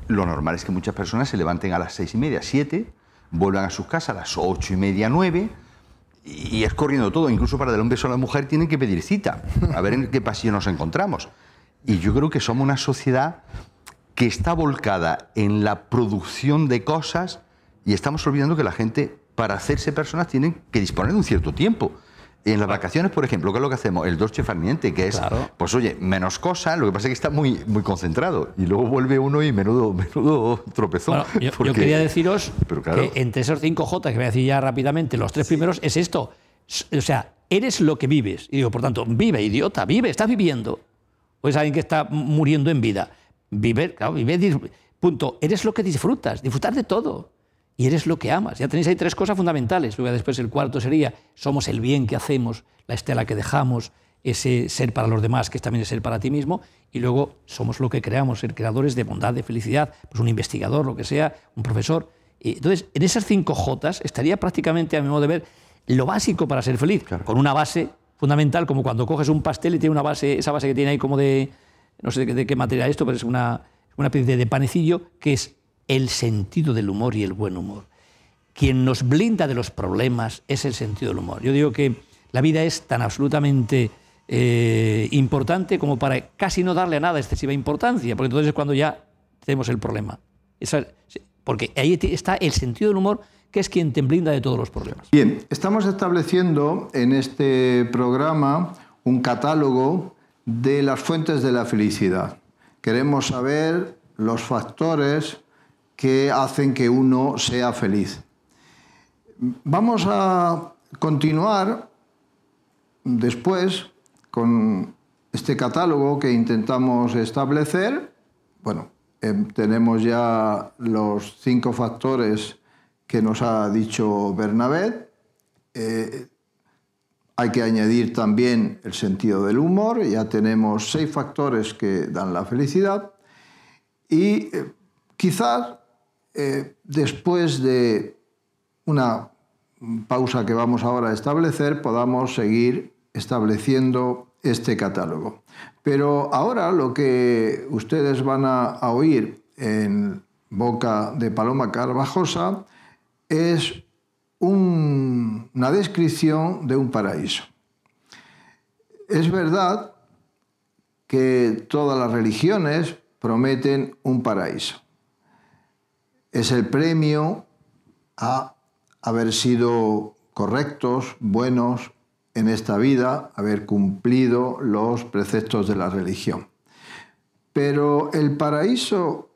Lo normal es que muchas personas se levanten a las 6:30, 7, vuelvan a sus casas a las 8:30, 9... y es corriendo todo, incluso para dar un beso a la mujer tienen que pedir cita, a ver en qué pasillo nos encontramos. Y yo creo que somos una sociedad que está volcada en la producción de cosas y estamos olvidando que la gente, para hacerse personas, tienen que disponer de un cierto tiempo. En las vacaciones, por ejemplo, ¿qué es lo que hacemos? El dolce far niente, que es, pues oye, menos cosas, lo que pasa es que está muy concentrado. Y luego vuelve uno y menudo tropezón. Bueno, yo quería deciros que entre esos 5 J, que voy a decir ya rápidamente, los 3 primeros, es esto. O sea, eres lo que vives. Y digo, por tanto, vive, idiota, vive, estás viviendo. O es alguien que está muriendo en vida. Vive, punto. Eres lo que disfrutas, disfrutar de todo. Y eres lo que amas. Ya tenéis ahí 3 cosas fundamentales. Luego después el cuarto sería, somos el bien que hacemos, la estela que dejamos, ese ser para los demás, que es también ser para ti mismo. Y luego somos lo que creamos, ser creadores de bondad, de felicidad, pues un investigador, lo que sea, un profesor. Y entonces, en esas 5 Jotas estaría prácticamente, a mi modo de ver, lo básico para ser feliz, con una base fundamental, como cuando coges un pastel y tiene una base, esa base que tiene ahí como de, no sé de qué material esto, pero es una especie de panecillo, que es el sentido del humor y el buen humor. Quien nos blinda de los problemas es el sentido del humor. Yo digo que la vida es tan absolutamente importante como para casi no darle a nada excesiva importancia, porque entonces es cuando ya tenemos el problema. Porque ahí está el sentido del humor, que es quien te blinda de todos los problemas. Bien, estamos estableciendo en este programa un catálogo de las fuentes de la felicidad. Queremos saber los factores que hacen que uno sea feliz. Vamos a continuar después con este catálogo que intentamos establecer. Bueno, tenemos ya los 5 factores que nos ha dicho Bernabé. Hay que añadir también el sentido del humor. Ya tenemos 6 factores que dan la felicidad. Y quizás después de una pausa que vamos ahora a establecer, podamos seguir estableciendo este catálogo. Pero ahora lo que ustedes van a oír en boca de Paloma Carvajosa es una descripción de un paraíso. Es verdad que todas las religiones prometen un paraíso. Es el premio a haber sido correctos, buenos en esta vida, haber cumplido los preceptos de la religión. Pero el paraíso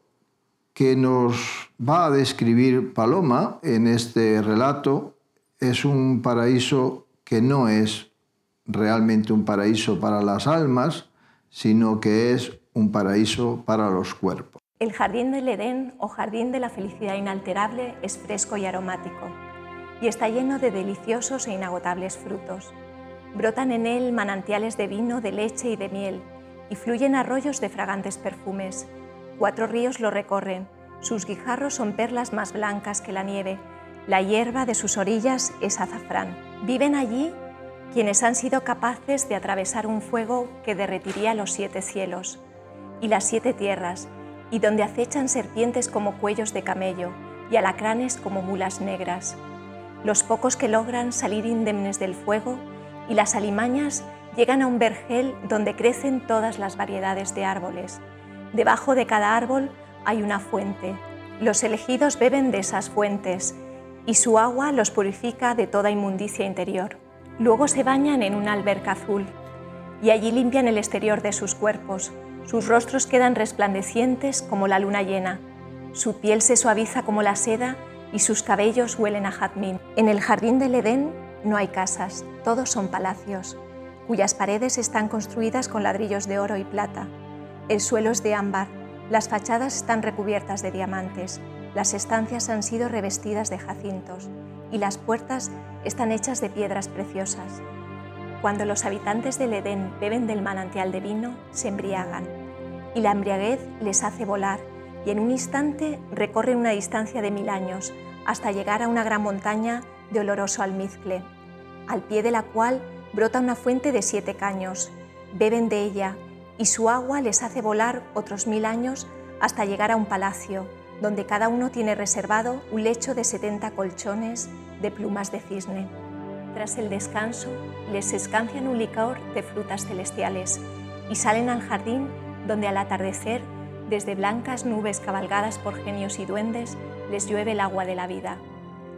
que nos va a describir Paloma en este relato es un paraíso que no es realmente un paraíso para las almas, sino que es un paraíso para los cuerpos. El jardín del Edén o jardín de la felicidad inalterable es fresco y aromático y está lleno de deliciosos e inagotables frutos. Brotan en él manantiales de vino, de leche y de miel y fluyen arroyos de fragantes perfumes. 4 ríos lo recorren, sus guijarros son perlas más blancas que la nieve, la hierba de sus orillas es azafrán. Viven allí quienes han sido capaces de atravesar un fuego que derretiría los 7 cielos y las 7 tierras, y donde acechan serpientes como cuellos de camello y alacranes como mulas negras. Los pocos que logran salir indemnes del fuego y las alimañas llegan a un vergel donde crecen todas las variedades de árboles. Debajo de cada árbol hay una fuente. Los elegidos beben de esas fuentes y su agua los purifica de toda inmundicia interior. Luego se bañan en una alberca azul y allí limpian el exterior de sus cuerpos. Sus rostros quedan resplandecientes como la luna llena, su piel se suaviza como la seda y sus cabellos huelen a jazmín. En el jardín del Edén no hay casas, todos son palacios, cuyas paredes están construidas con ladrillos de oro y plata. El suelo es de ámbar, las fachadas están recubiertas de diamantes, las estancias han sido revestidas de jacintos y las puertas están hechas de piedras preciosas. Cuando los habitantes del Edén beben del manantial de vino, se embriagan, y la embriaguez les hace volar, y en un instante recorren una distancia de 1000 años, hasta llegar a una gran montaña de oloroso almizcle, al pie de la cual brota una fuente de 7 caños. Beben de ella, y su agua les hace volar otros 1000 años hasta llegar a un palacio, donde cada uno tiene reservado un lecho de 70 colchones de plumas de cisne. Tras el descanso, les escancian un licor de frutas celestiales y salen al jardín donde al atardecer, desde blancas nubes cabalgadas por genios y duendes, les llueve el agua de la vida.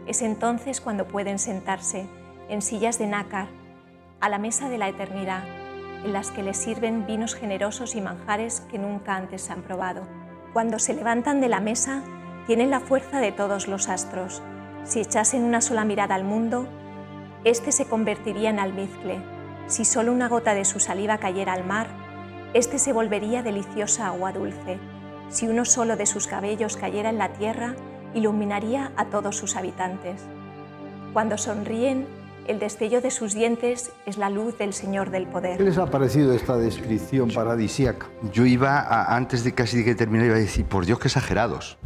Es entonces cuando pueden sentarse en sillas de nácar a la mesa de la eternidad, en las que les sirven vinos generosos y manjares que nunca antes se han probado. Cuando se levantan de la mesa, tienen la fuerza de todos los astros. Si echasen una sola mirada al mundo, este se convertiría en almizcle. Si solo una gota de su saliva cayera al mar, este se volvería deliciosa agua dulce. Si uno solo de sus cabellos cayera en la tierra, iluminaría a todos sus habitantes. Cuando sonríen, el destello de sus dientes es la luz del Señor del poder. ¿Qué les ha parecido esta descripción paradisíaca? Yo antes de casi que terminar, iba a decir, por Dios, qué exagerados.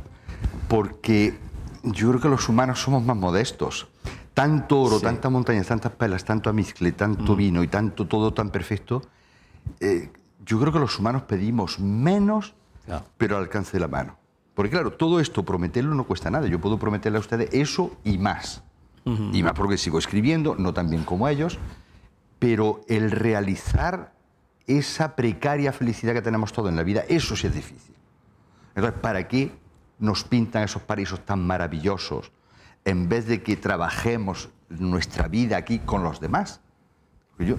Porque yo creo que los humanos somos más modestos. Tanto oro, sí, tantas montañas, tantas perlas, tanto amizcle, tanto vino y tanto todo tan perfecto. Yo creo que los humanos pedimos menos, claro, pero al alcance de la mano. Porque claro, todo esto, prometerlo no cuesta nada. Yo puedo prometerle a ustedes eso y más. Y más porque sigo escribiendo, no tan bien como ellos, pero el realizar esa precaria felicidad que tenemos todos en la vida, eso sí es difícil. Entonces, ¿para qué nos pintan esos paraísos tan maravillosos en vez de que trabajemos nuestra vida aquí con los demás? Yo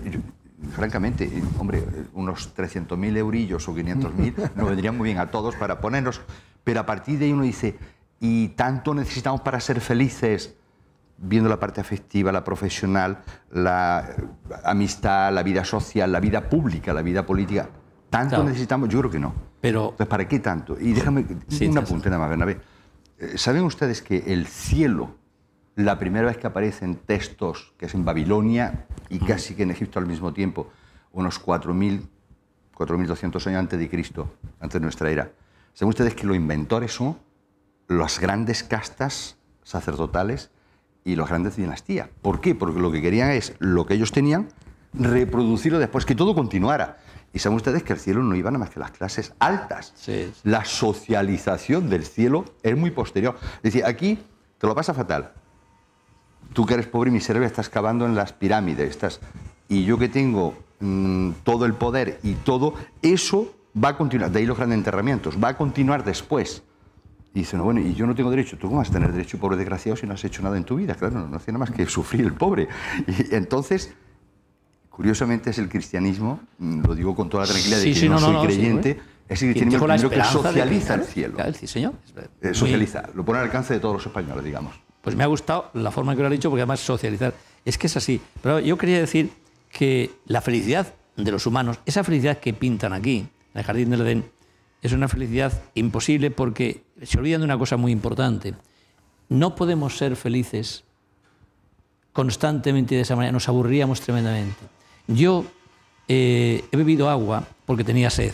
francamente, hombre, unos 300.000 eurillos o 500.000 nos vendrían muy bien a todos para ponernos, pero a partir de ahí uno dice, ¿y tanto necesitamos para ser felices? Viendo la parte afectiva, la profesional, la amistad, la vida social, la vida pública, la vida política, ¿tanto, claro, necesitamos? Yo creo que no. Pero, entonces, ¿para qué tanto? Y déjame un apunte nada más, Bernabé. ¿Saben ustedes que el cielo, la primera vez que aparecen textos, que es en Babilonia y casi que en Egipto al mismo tiempo, unos 4.200 años antes de Cristo, antes de nuestra era, ¿saben ustedes que los inventores son las grandes castas sacerdotales y las grandes dinastías? ¿Por qué? Porque lo que querían es lo que ellos tenían, reproducirlo después, que todo continuara. Y saben ustedes que el cielo no iba nada más que las clases altas. Sí. La socialización del cielo es muy posterior. Es decir, aquí te lo pasa fatal. Tú que eres pobre y miserable estás cavando en las pirámides. Y yo que tengo todo el poder y todo, eso va a continuar. De ahí los grandes enterramientos. Va a continuar después. Y dicen, bueno, y yo no tengo derecho. ¿Tú cómo vas a tener derecho, pobre desgraciado, si no has hecho nada en tu vida? Claro, no hace nada más que sufrir el pobre. Y entonces, curiosamente, es el cristianismo, lo digo con toda la tranquilidad de que no soy creyente, es el cristianismo el primero que socializa el cielo. Claro, sí, señor. Socializa, lo pone al alcance de todos los españoles, digamos. Pues me ha gustado la forma en que lo ha dicho, porque además socializar. Es que es así. Pero yo quería decir que la felicidad de los humanos, esa felicidad que pintan aquí, en el Jardín del Edén, es una felicidad imposible porque se olvidan de una cosa muy importante. No podemos ser felices constantemente de esa manera, nos aburríamos tremendamente. Yo he bebido agua porque tenía sed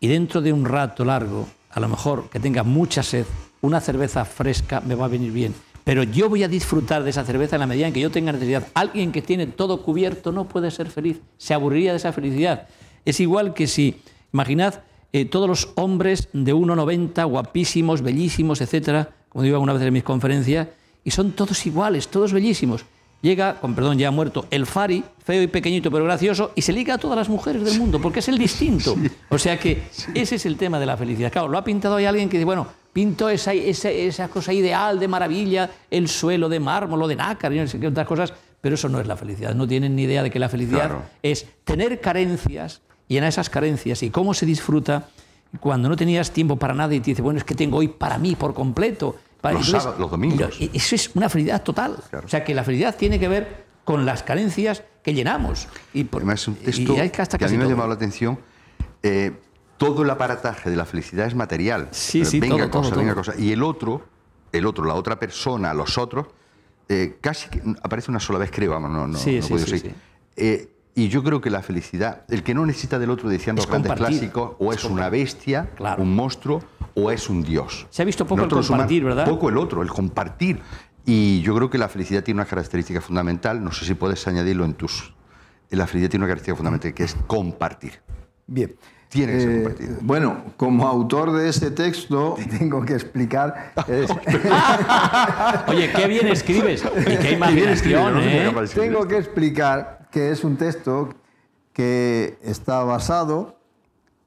y dentro de un rato largo, a lo mejor que tenga mucha sed, una cerveza fresca me va a venir bien. Pero yo voy a disfrutar de esa cerveza en la medida en que yo tenga necesidad. Alguien que tiene todo cubierto no puede ser feliz, se aburriría de esa felicidad. Es igual que si, imaginad, todos los hombres de 1,90, guapísimos, bellísimos, etcétera, como digo alguna vez en mis conferencias, y son todos iguales, todos bellísimos. Llega, con perdón, ya muerto, el Fari, feo y pequeñito pero gracioso, y se liga a todas las mujeres del mundo, porque es el distinto. Sí. O sea que ese es el tema de la felicidad. Claro, lo ha pintado ahí alguien que dice, bueno, pinto esa cosa ideal de maravilla, el suelo de mármol o de nácar y no sé qué otras cosas, pero eso no es la felicidad. No tienen ni idea de que la felicidad es tener carencias, llenar esas carencias, y cómo se disfruta cuando no tenías tiempo para nada y te dices, bueno, es que tengo hoy para mí por completo. Los domingos. Eso es una felicidad total. Claro. O sea, que la felicidad tiene que ver con las carencias que llenamos. Y además es un texto que a mí me ha llamado la atención. Todo el aparataje de la felicidad es material. Sí, sí, venga todo. cosa. Y el otro, la otra persona, los otros, casi que aparece una sola vez, creo, vamos, no puedo decir. Y yo creo que la felicidad, el que no necesita del otro, decían los grandes clásicos, o es una bestia, un monstruo, o es un dios. Se ha visto poco el compartir, ¿verdad? Poco el otro, el compartir. Y yo creo que la felicidad tiene una característica fundamental, no sé si puedes añadirlo la felicidad tiene una característica fundamental, que es compartir. Bien. Tiene que ser compartido. Bueno, como autor de ese texto, tengo que explicar... Oye, qué bien escribes y qué imaginación, ¿eh? Tengo que explicar que es un texto que está basado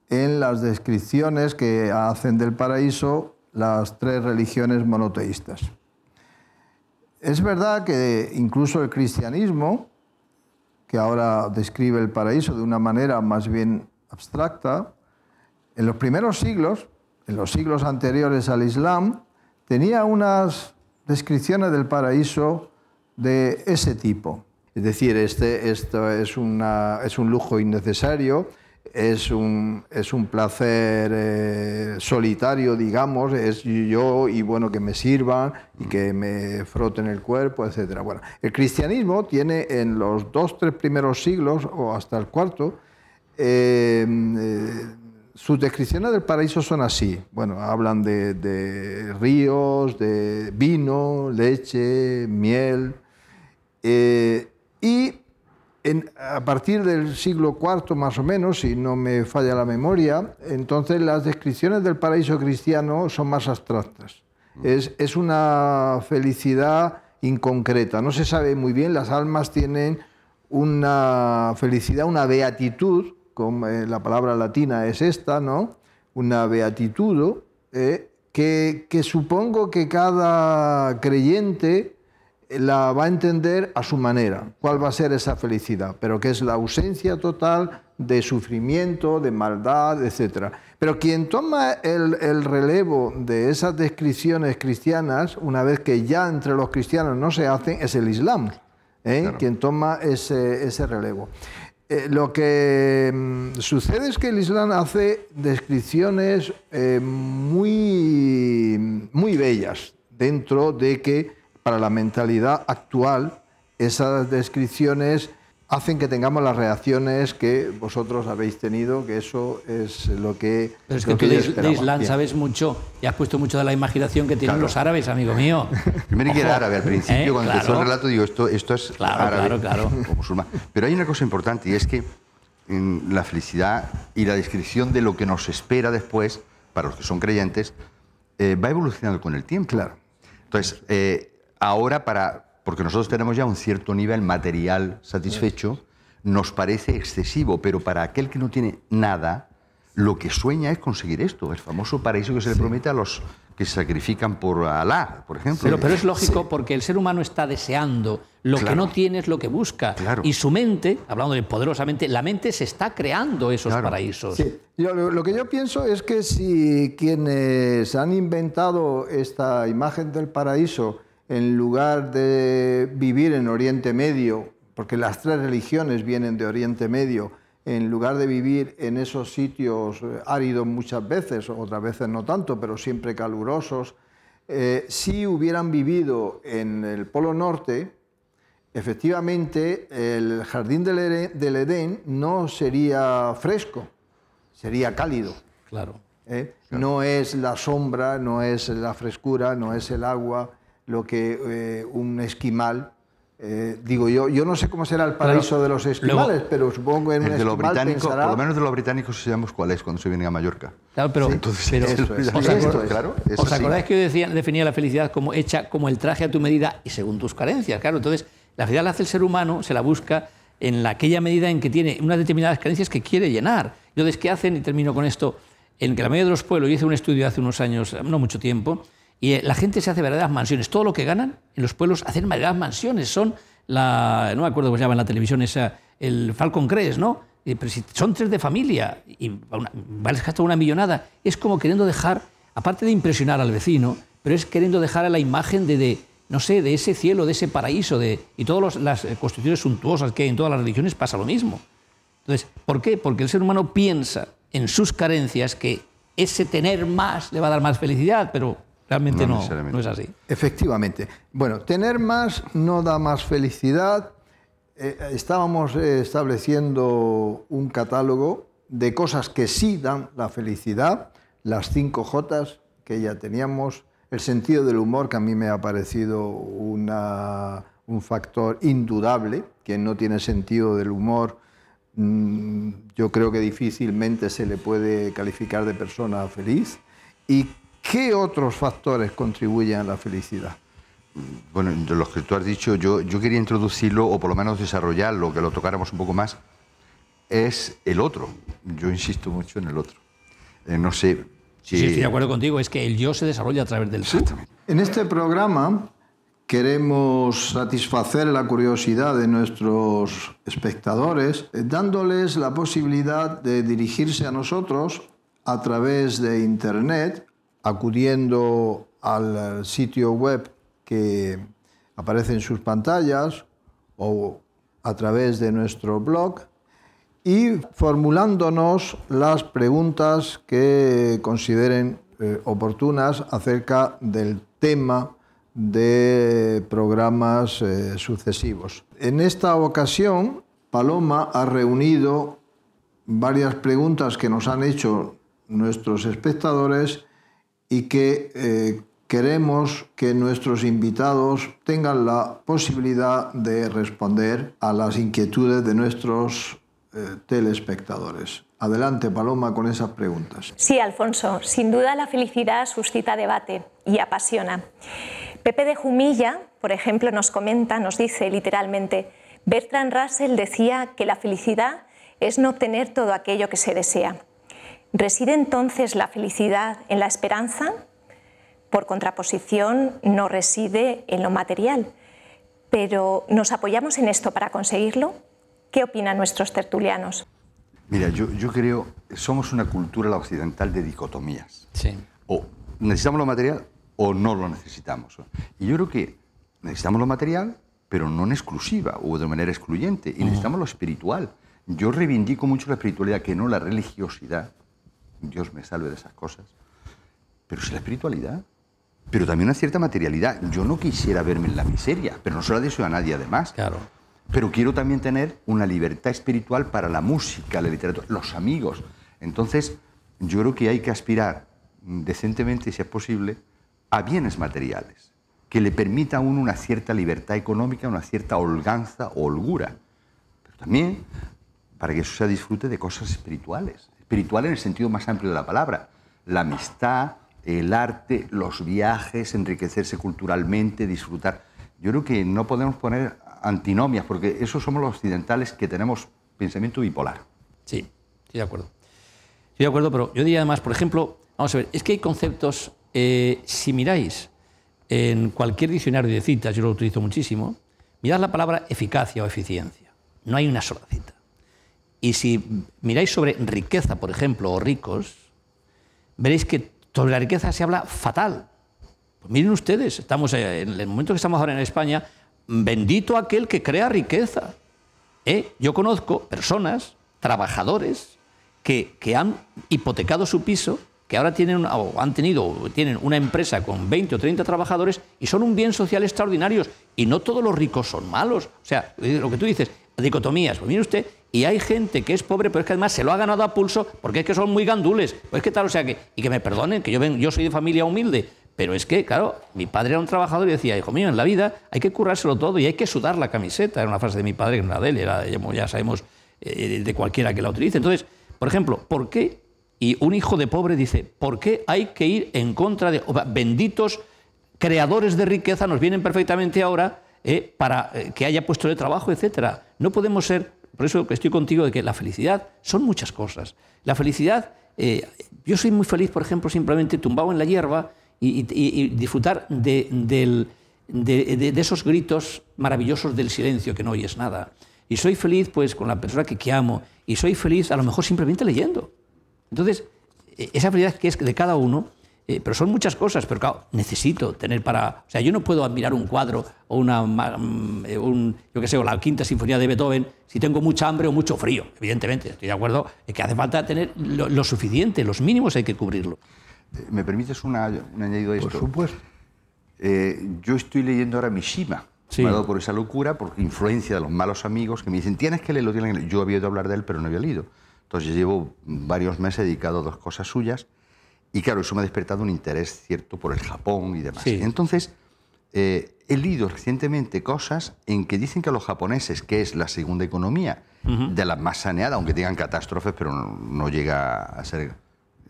en las descripciones que hacen del paraíso las tres religiones monoteístas. Es verdad que incluso el cristianismo, que ahora describe el paraíso de una manera más bien abstracta, en los primeros siglos, en los siglos anteriores al Islam, tenía unas descripciones del paraíso de ese tipo. Es decir, esto es un lujo innecesario, es un placer solitario, digamos, es yo y bueno, que me sirvan y que me froten el cuerpo, etc. Bueno, el cristianismo tiene en los 2-3 primeros siglos, o hasta el cuarto, sus descripciones del paraíso son así. Bueno, hablan de ríos, de vino, leche, miel. Y a partir del siglo IV más o menos, si no me falla la memoria, entonces las descripciones del paraíso cristiano son más abstractas. Es una felicidad inconcreta, no se sabe muy bien, las almas tienen una felicidad, una beatitud, como la palabra latina es esta, ¿no? Una beatitudo, que supongo que cada creyente la va a entender a su manera, cuál va a ser esa felicidad, pero que es la ausencia total de sufrimiento, de maldad, etc. Pero quien toma el relevo de esas descripciones cristianas, una vez que ya entre los cristianos no se hacen, es el Islam, claro. Quien toma ese relevo. Lo que sucede es que el Islam hace descripciones muy bellas, dentro de que para la mentalidad actual esas descripciones hacen que tengamos las reacciones que vosotros habéis tenido, que eso es lo que... Pero es que tú de Islam sabes mucho y has puesto mucho de la imaginación que tienen los árabes, amigo mío. Primero que era árabe al principio, cuando empezó el relato, digo, esto es árabe claro. o musulmán. Pero hay una cosa importante, y es que la felicidad y la descripción de lo que nos espera después, para los que son creyentes, va evolucionando con el tiempo. Claro. Entonces, ahora, porque nosotros tenemos ya un cierto nivel material satisfecho, nos parece excesivo, pero para aquel que no tiene nada, lo que sueña es conseguir esto, el famoso paraíso que se le promete a los que se sacrifican por Alá, por ejemplo. Pero es lógico, porque el ser humano está deseando lo que no tiene, es lo que busca. Claro. Y su mente, hablando de poderosamente, la mente se está creando esos paraísos. Sí. Lo que yo pienso es que si quienes han inventado esta imagen del paraíso, en lugar de vivir en Oriente Medio, porque las tres religiones vienen de Oriente Medio, en lugar de vivir en esos sitios áridos muchas veces, otras veces no tanto, pero siempre calurosos, si hubieran vivido en el Polo Norte, efectivamente el jardín del Edén no sería fresco, sería cálido. Claro. No es la sombra, no es la frescura, no es el agua lo que un esquimal... digo yo no sé cómo será el paraíso de los esquimales, pero supongo que en un esquimal pensará... Por lo menos de los británicos sabemos cuál es cuando se vienen a Mallorca. Claro, pero... Sí, entonces, ¿os acordáis que yo definía la felicidad como hecha como el traje a tu medida y según tus carencias? Claro, entonces la felicidad la hace el ser humano, se la busca en aquella medida en que tiene unas determinadas carencias que quiere llenar. Entonces, ¿qué hacen? Y termino con esto. En que la mayoría de los pueblos, yo hice un estudio hace unos años, no mucho tiempo, y la gente se hace verdaderas mansiones. Todo lo que ganan en los pueblos hacen verdaderas mansiones. Son no me acuerdo cómo se llama en la televisión esa, el Falcon Crest, ¿no? Pero si son 3 de familia y vales hasta una millonada, es como queriendo dejar, aparte de impresionar al vecino, pero es queriendo dejar a la imagen no sé, de ese cielo, de ese paraíso, y todas las construcciones suntuosas que hay en todas las religiones pasa lo mismo. Entonces, ¿por qué? Porque el ser humano piensa en sus carencias que ese tener más le va a dar más felicidad, pero realmente no es así. Efectivamente. Bueno, tener más no da más felicidad. Estábamos estableciendo un catálogo de cosas que sí dan la felicidad, las 5 Jotas que ya teníamos, el sentido del humor, que a mí me ha parecido un factor indudable. Quien no tiene sentido del humor, yo creo que difícilmente se le puede calificar de persona feliz. ¿Y qué otros factores contribuyen a la felicidad? Bueno, de los que tú has dicho, yo quería introducirlo, o por lo menos desarrollarlo, que lo tocáramos un poco más, es el otro. Yo insisto mucho en el otro. No sé... Sí, estoy de acuerdo contigo, es que el yo se desarrolla a través del tú. En este programa queremos satisfacer la curiosidad de nuestros espectadores, dándoles la posibilidad de dirigirse a nosotros a través de Internet, acudiendo al sitio web que aparece en sus pantallas o a través de nuestro blog y formulándonos las preguntas que consideren oportunas acerca del tema de programas sucesivos. En esta ocasión, Paloma ha reunido varias preguntas que nos han hecho nuestros espectadores y que queremos que nuestros invitados tengan la posibilidad de responder a las inquietudes de nuestros telespectadores. Adelante, Paloma, con esas preguntas. Sí, Alfonso, sin duda la felicidad suscita debate y apasiona. Pepe de Jumilla, por ejemplo, nos dice literalmente: Bertrand Russell decía que la felicidad es no obtener todo aquello que se desea. ¿Reside entonces la felicidad en la esperanza? Por contraposición, no reside en lo material. Pero ¿nos apoyamos en esto para conseguirlo? ¿Qué opinan nuestros tertulianos? Mira, yo creo que somos una cultura, la occidental, de dicotomías. Sí. O necesitamos lo material o no lo necesitamos. Y yo creo que necesitamos lo material, pero no en exclusiva o de manera excluyente. Y necesitamos lo espiritual. Yo reivindico mucho la espiritualidad, que no la religiosidad. Dios me salve de esas cosas. Pero sí la espiritualidad. Pero también una cierta materialidad. Yo no quisiera verme en la miseria, pero no se la deseo a nadie además. Claro. Pero quiero también tener una libertad espiritual para la música, la literatura, los amigos. Entonces, yo creo que hay que aspirar decentemente, si es posible, a bienes materiales, que le permita a uno una cierta libertad económica, una cierta holganza o holgura. Pero también para que eso se disfrute de cosas espirituales. Espiritual en el sentido más amplio de la palabra. La amistad, el arte, los viajes, enriquecerse culturalmente, disfrutar. Yo creo que no podemos poner antinomias, porque esos somos los occidentales que tenemos pensamiento bipolar. Sí, estoy de acuerdo. Estoy de acuerdo, pero yo diría además, por ejemplo, vamos a ver, es que hay conceptos, si miráis en cualquier diccionario de citas, yo lo utilizo muchísimo, mirad la palabra eficacia o eficiencia. No hay una sola cita. Y si miráis sobre riqueza, por ejemplo, o ricos, veréis que sobre la riqueza se habla fatal. Pues miren ustedes, estamos en el momento que estamos ahora en España, bendito aquel que crea riqueza. Yo conozco personas, trabajadores, que han hipotecado su piso, que ahora tienen una empresa con 20 o 30 trabajadores y son un bien social extraordinario. Y no todos los ricos son malos. O sea, lo que tú dices, dicotomías. Pues mire usted, y hay gente que es pobre, pero es que además se lo ha ganado a pulso porque es que son muy gandules. Pues es que tal, o sea, y que me perdonen, que yo soy de familia humilde, pero es que, claro, mi padre era un trabajador y decía, hijo mío, en la vida hay que currárselo todo y hay que sudar la camiseta. Era una frase de mi padre, que no era de él, era, ya sabemos, de cualquiera que la utilice. Entonces, por ejemplo, ¿por qué? Y un hijo de pobre dice, ¿por qué hay que ir en contra de benditos creadores de riqueza? Nos vienen perfectamente ahora para que haya puestos de trabajo, etcétera. No podemos ser, por eso que estoy contigo, de que la felicidad son muchas cosas. La felicidad, yo soy muy feliz, por ejemplo, simplemente tumbado en la hierba y disfrutar de esos gritos maravillosos del silencio, que no oyes nada. Y soy feliz pues con la persona que amo, y soy feliz a lo mejor simplemente leyendo. Yo esa felicidad que es de cada uno, pero son muchas cosas, pero claro, necesito tener para... O sea, yo no puedo admirar un cuadro o yo qué sé, o la Quinta Sinfonía de Beethoven si tengo mucha hambre o mucho frío. Evidentemente, estoy de acuerdo, que hace falta tener lo suficiente, los mínimos hay que cubrirlo. ¿Me permites un añadido a esto? Por supuesto. Yo estoy leyendo ahora Mishima, Sí. me ha dado por esa locura, por influencia de los malos amigos que me dicen, tienes que leerlo, tienes que leerlo. Yo había oído hablar de él, pero no había leído. Entonces llevo varios meses dedicado a dos cosas suyas y claro, eso me ha despertado un interés cierto por el Japón y demás. Sí. Entonces, he leído recientemente cosas en que dicen que los japoneses, que es la segunda economía de las más saneadas, aunque tengan catástrofes, pero no llega a ser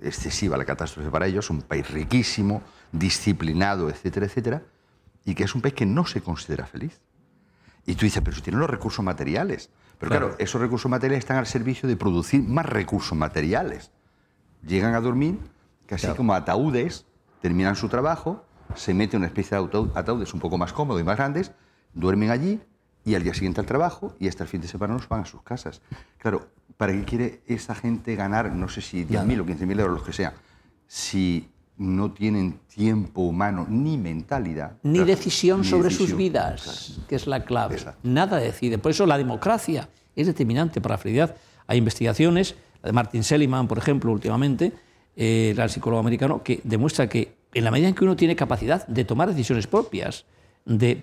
excesiva la catástrofe para ellos, un país riquísimo, disciplinado, etcétera, etcétera, y que es un país que no se considera feliz. Y tú dices, pero si tienen los recursos materiales. Pero claro, esos recursos materiales están al servicio de producir más recursos materiales. Llegan a dormir casi como ataúdes, terminan su trabajo, se meten en una especie de ataúdes un poco más cómodos y más grandes, duermen allí y al día siguiente al trabajo y hasta el fin de semana nos van a sus casas. Claro, ¿para qué quiere esa gente ganar, no sé si 10.000 o 15.000 euros, los que sea, si no tienen tiempo humano ni mentalidad? Ni decisión sobre decisión sus vidas, que es la clave. Exacto. Nada decide. Por eso la democracia es determinante para la felicidad. Hay investigaciones, la de Martin Seligman, por ejemplo, últimamente, el psicólogo americano, que demuestra que en la medida en que uno tiene capacidad de tomar decisiones propias,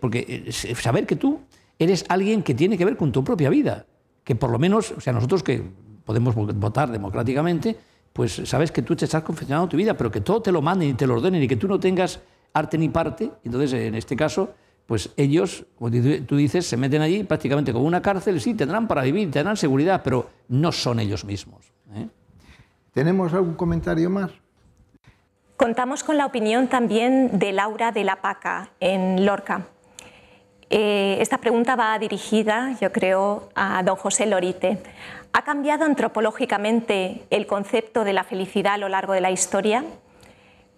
porque saber que tú eres alguien que tiene que ver con tu propia vida, que por lo menos, o sea, nosotros que podemos votar democráticamente, pues sabes que tú te estás confeccionando tu vida, pero que todo te lo manden y te lo ordenen y que tú no tengas arte ni parte. Entonces, en este caso, pues ellos, como tú dices, se meten allí prácticamente como una cárcel. Sí, tendrán para vivir, tendrán seguridad, pero no son ellos mismos. ¿Tenemos algún comentario más? Contamos con la opinión también de Laura de la Paca, en Lorca. Esta pregunta va dirigida, yo creo, a don José Lorite. ¿Ha cambiado antropológicamente el concepto de la felicidad a lo largo de la historia?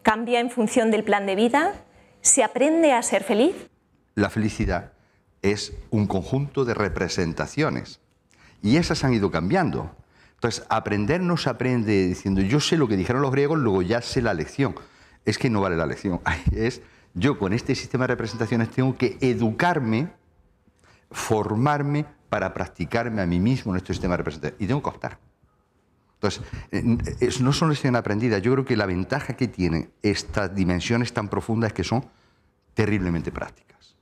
¿Cambia en función del plan de vida? ¿Se aprende a ser feliz? La felicidad es un conjunto de representaciones y esas han ido cambiando. Entonces, aprender no se aprende diciendo yo sé lo que dijeron los griegos, luego ya sé la lección. Es que no vale la lección. Yo con este sistema de representaciones tengo que educarme, formarme para practicarme a mí mismo en este sistema de representaciones. Y tengo que optar. Entonces, no son lecciones aprendidas. Yo creo que la ventaja que tienen estas dimensiones tan profundas es que son terriblemente prácticas.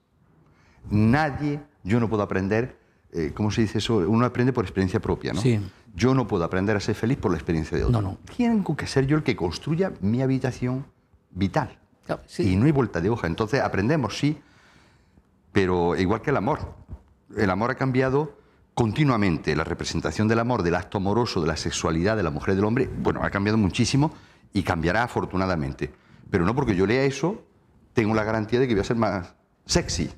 Yo no puedo aprender, ¿cómo se dice eso? Uno aprende por experiencia propia, ¿no? Sí. Yo no puedo aprender a ser feliz por la experiencia de otro. No. Tengo que ser yo el que construya mi habitación vital. Claro, sí. Y no hay vuelta de hoja. Entonces aprendemos, sí, pero igual que el amor. El amor ha cambiado continuamente la representación del amor, del acto amoroso, de la sexualidad de la mujer y del hombre, bueno, ha cambiado muchísimo y cambiará afortunadamente. Pero no porque yo lea eso, tengo la garantía de que voy a ser más sexy.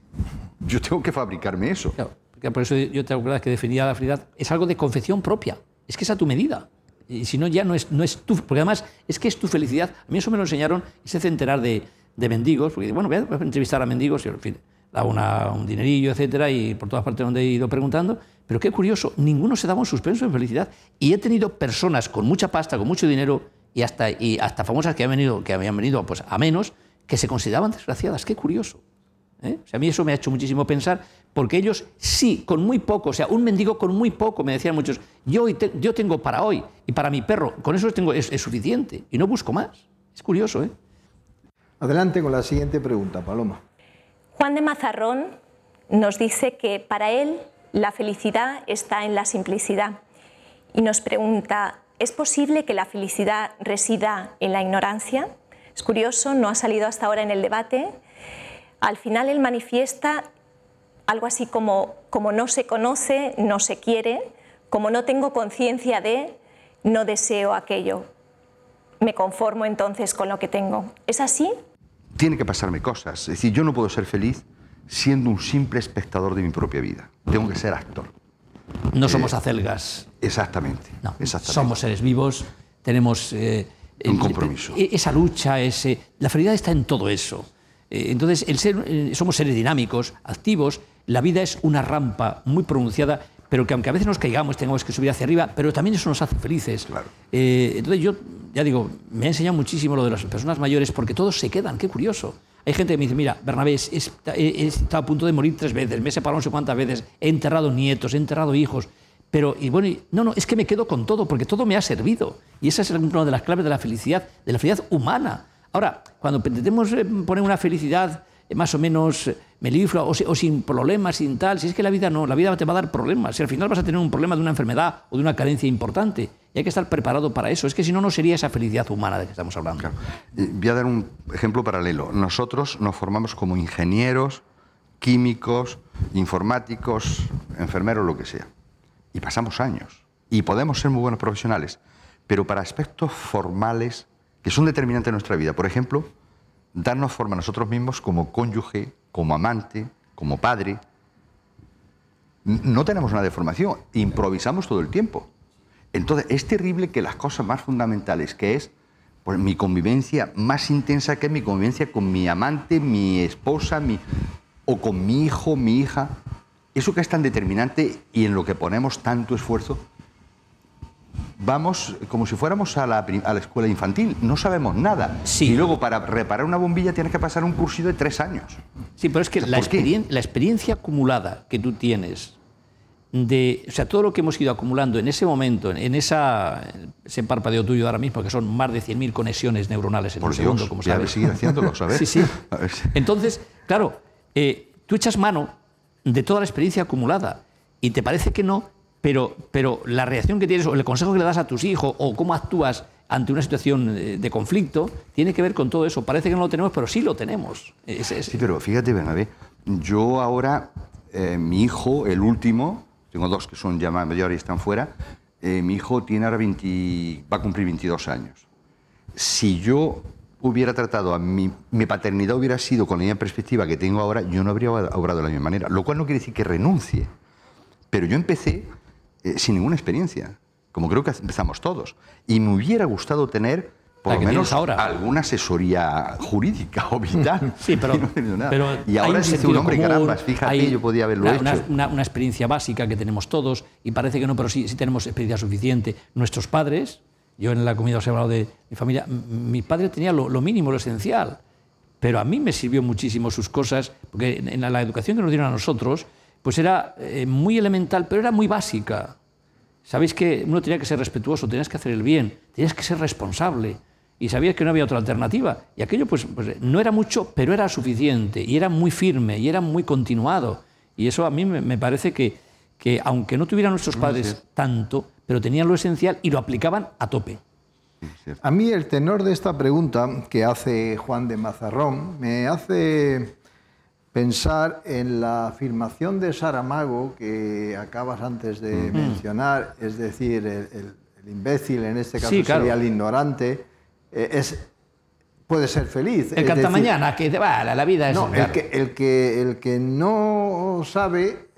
Yo tengo que fabricarme eso. Claro, por eso yo te acuerdas que definía la felicidad, es algo de confección propia, es que es a tu medida. Y si no, ya no es tu... Porque además es que es tu felicidad. A mí eso me lo enseñaron ese centenar de mendigos, porque bueno, voy a entrevistar a mendigos y, en fin, daba un dinerillo, etcétera, y por todas partes donde he ido preguntando, pero qué curioso, ninguno se daba un suspenso de felicidad. Y he tenido personas con mucha pasta, con mucho dinero, y hasta famosas que habían venido pues, a menos, que se consideraban desgraciadas. Qué curioso. O sea, a mí eso me ha hecho muchísimo pensar, porque ellos sí, con muy poco, o sea, un mendigo con muy poco, me decían muchos, yo tengo para hoy y para mi perro, con eso es suficiente y no busco más. Es curioso, ¿eh? Adelante con la siguiente pregunta, Paloma. Juan de Mazarrón nos dice que para él la felicidad está en la simplicidad y nos pregunta, ¿es posible que la felicidad resida en la ignorancia? Es curioso, no ha salido hasta ahora en el debate. Al final él manifiesta algo así como no se conoce, no se quiere, como no tengo conciencia de, no deseo aquello. Me conformo entonces con lo que tengo. ¿Es así? Tiene que pasarme cosas. Es decir, yo no puedo ser feliz siendo un simple espectador de mi propia vida. Tengo que ser actor. No somos acelgas. Exactamente. No, exactamente. Somos seres vivos, tenemos... un compromiso. Esa lucha, la felicidad está en todo eso. Entonces, somos seres dinámicos, activos, la vida es una rampa muy pronunciada, pero que aunque a veces nos caigamos, tengamos que subir hacia arriba, pero también eso nos hace felices. Claro. Entonces yo, ya digo, me ha enseñado muchísimo lo de las personas mayores, porque todos se quedan, qué curioso. Hay gente que me dice, mira, Bernabé, he estado a punto de morir 3 veces, me he separado no sé cuántas veces, he enterrado nietos, he enterrado hijos, pero, no, es que me quedo con todo, porque todo me ha servido. Y esa es una de las claves de la felicidad humana. Ahora, cuando intentemos poner una felicidad más o menos meliflua o sin problemas, sin tal, si es que la vida no, la vida te va a dar problemas. Si al final vas a tener un problema de una enfermedad o de una carencia importante, y hay que estar preparado para eso. Es que si no, no sería esa felicidad humana de que estamos hablando. Claro. Voy a dar un ejemplo paralelo. Nosotros nos formamos como ingenieros, químicos, informáticos, enfermeros, lo que sea. Y pasamos años. Y podemos ser muy buenos profesionales. Pero para aspectos formales que son determinantes en nuestra vida, por ejemplo, darnos forma a nosotros mismos como cónyuge, como amante, como padre. No tenemos una deformación, improvisamos todo el tiempo. Entonces, es terrible que las cosas más fundamentales, que es pues, mi convivencia más intensa, que es mi convivencia con mi amante, mi esposa, o con mi hijo, mi hija, eso que es tan determinante y en lo que ponemos tanto esfuerzo, vamos como si fuéramos a la escuela infantil, no sabemos nada. Sí. Y luego para reparar una bombilla tienes que pasar un cursillo de 3 años. Sí, pero es que la experiencia acumulada que tú tienes, o sea, todo lo que hemos ido acumulando en ese momento, en ese parpadeo tuyo ahora mismo, que son más de 100.000 conexiones neuronales en un segundo, como sabes. Ya seguir haciéndolo, ¿sabes? Sí, sí. Entonces, claro, tú echas mano de toda la experiencia acumulada y te parece que no, pero la reacción que tienes o el consejo que le das a tus hijos o cómo actúas ante una situación de conflicto tiene que ver con todo eso. Parece que no lo tenemos, pero sí lo tenemos. Sí, pero fíjate, Bernabé, yo ahora, mi hijo, el último, tengo 2 que son ya mayores y están fuera, mi hijo tiene ahora va a cumplir 22 años. Si yo hubiera tratado mi paternidad hubiera sido con la misma perspectiva que tengo ahora, yo no habría obrado de la misma manera, lo cual no quiere decir que renuncie. Pero yo empecé sin ninguna experiencia, como creo que empezamos todos. Y me hubiera gustado tener, por lo menos, alguna asesoría jurídica o vital. Sí, pero y ahora dice un hombre, caramba, fíjate, yo podía haberlo hecho. Una experiencia básica que tenemos todos, y parece que no, pero sí tenemos experiencia suficiente. Nuestros padres, yo en la comida os he hablado de mi familia, mi padre tenía lo mínimo, lo esencial. Pero a mí me sirvió muchísimo sus cosas, porque en la educación que nos dieron a nosotros, pues era muy elemental, pero era muy básica. Sabéis que uno tenía que ser respetuoso, tenías que hacer el bien, tenías que ser responsable y sabías que no había otra alternativa. Y aquello pues no era mucho, pero era suficiente y era muy firme y era muy continuado. Y eso a mí me parece que aunque no tuvieran nuestros padres tanto, pero tenían lo esencial y lo aplicaban a tope. A mí el tenor de esta pregunta que hace Juan de Mazarrón me hace pensar en la afirmación de Saramago que acabas antes de mencionar, es decir, el imbécil, en este caso sería el ignorante, puede ser feliz. El cantamañana, que la vida es... No, el que no sabe...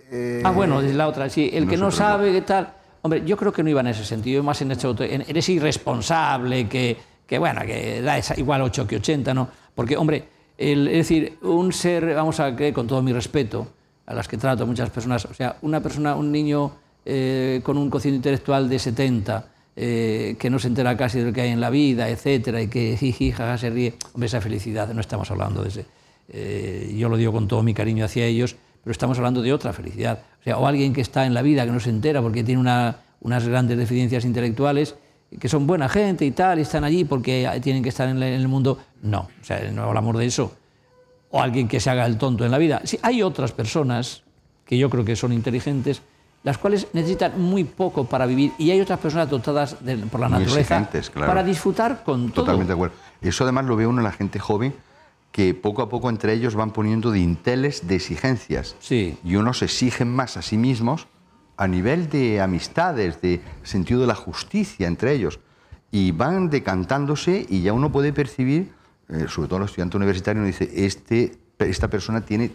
bueno, es la otra, sí, el que no sabe qué tal... Hombre, yo creo que no iba en ese sentido, más en eres irresponsable, que da igual 8 que 80, ¿no? Porque, hombre, es decir, un ser, vamos a creer con todo mi respeto, a las que trato muchas personas, o sea, una persona, un niño con un cociente intelectual de 70, que no se entera casi de lo que hay en la vida, etcétera, y que jiji, jaja, se ríe, hombre, esa felicidad, no estamos hablando de ese... yo lo digo con todo mi cariño hacia ellos, pero estamos hablando de otra felicidad. O sea, o alguien que está en la vida, que no se entera porque tiene unas grandes deficiencias intelectuales, que son buena gente y tal, y están allí porque tienen que estar en el mundo. No, o sea, no hablamos de eso. O alguien que se haga el tonto en la vida. Sí, hay otras personas que yo creo que son inteligentes, las cuales necesitan muy poco para vivir, y hay otras personas dotadas por la naturaleza para disfrutar con todo. Totalmente de acuerdo. Eso además lo ve uno en la gente joven, que poco a poco entre ellos van poniendo dinteles de exigencias. Sí. Y unos se exigen más a sí mismos a nivel de amistades, de sentido de la justicia entre ellos. Y van decantándose y ya uno puede percibir, sobre todo los estudiantes universitarios, dice, esta persona tiene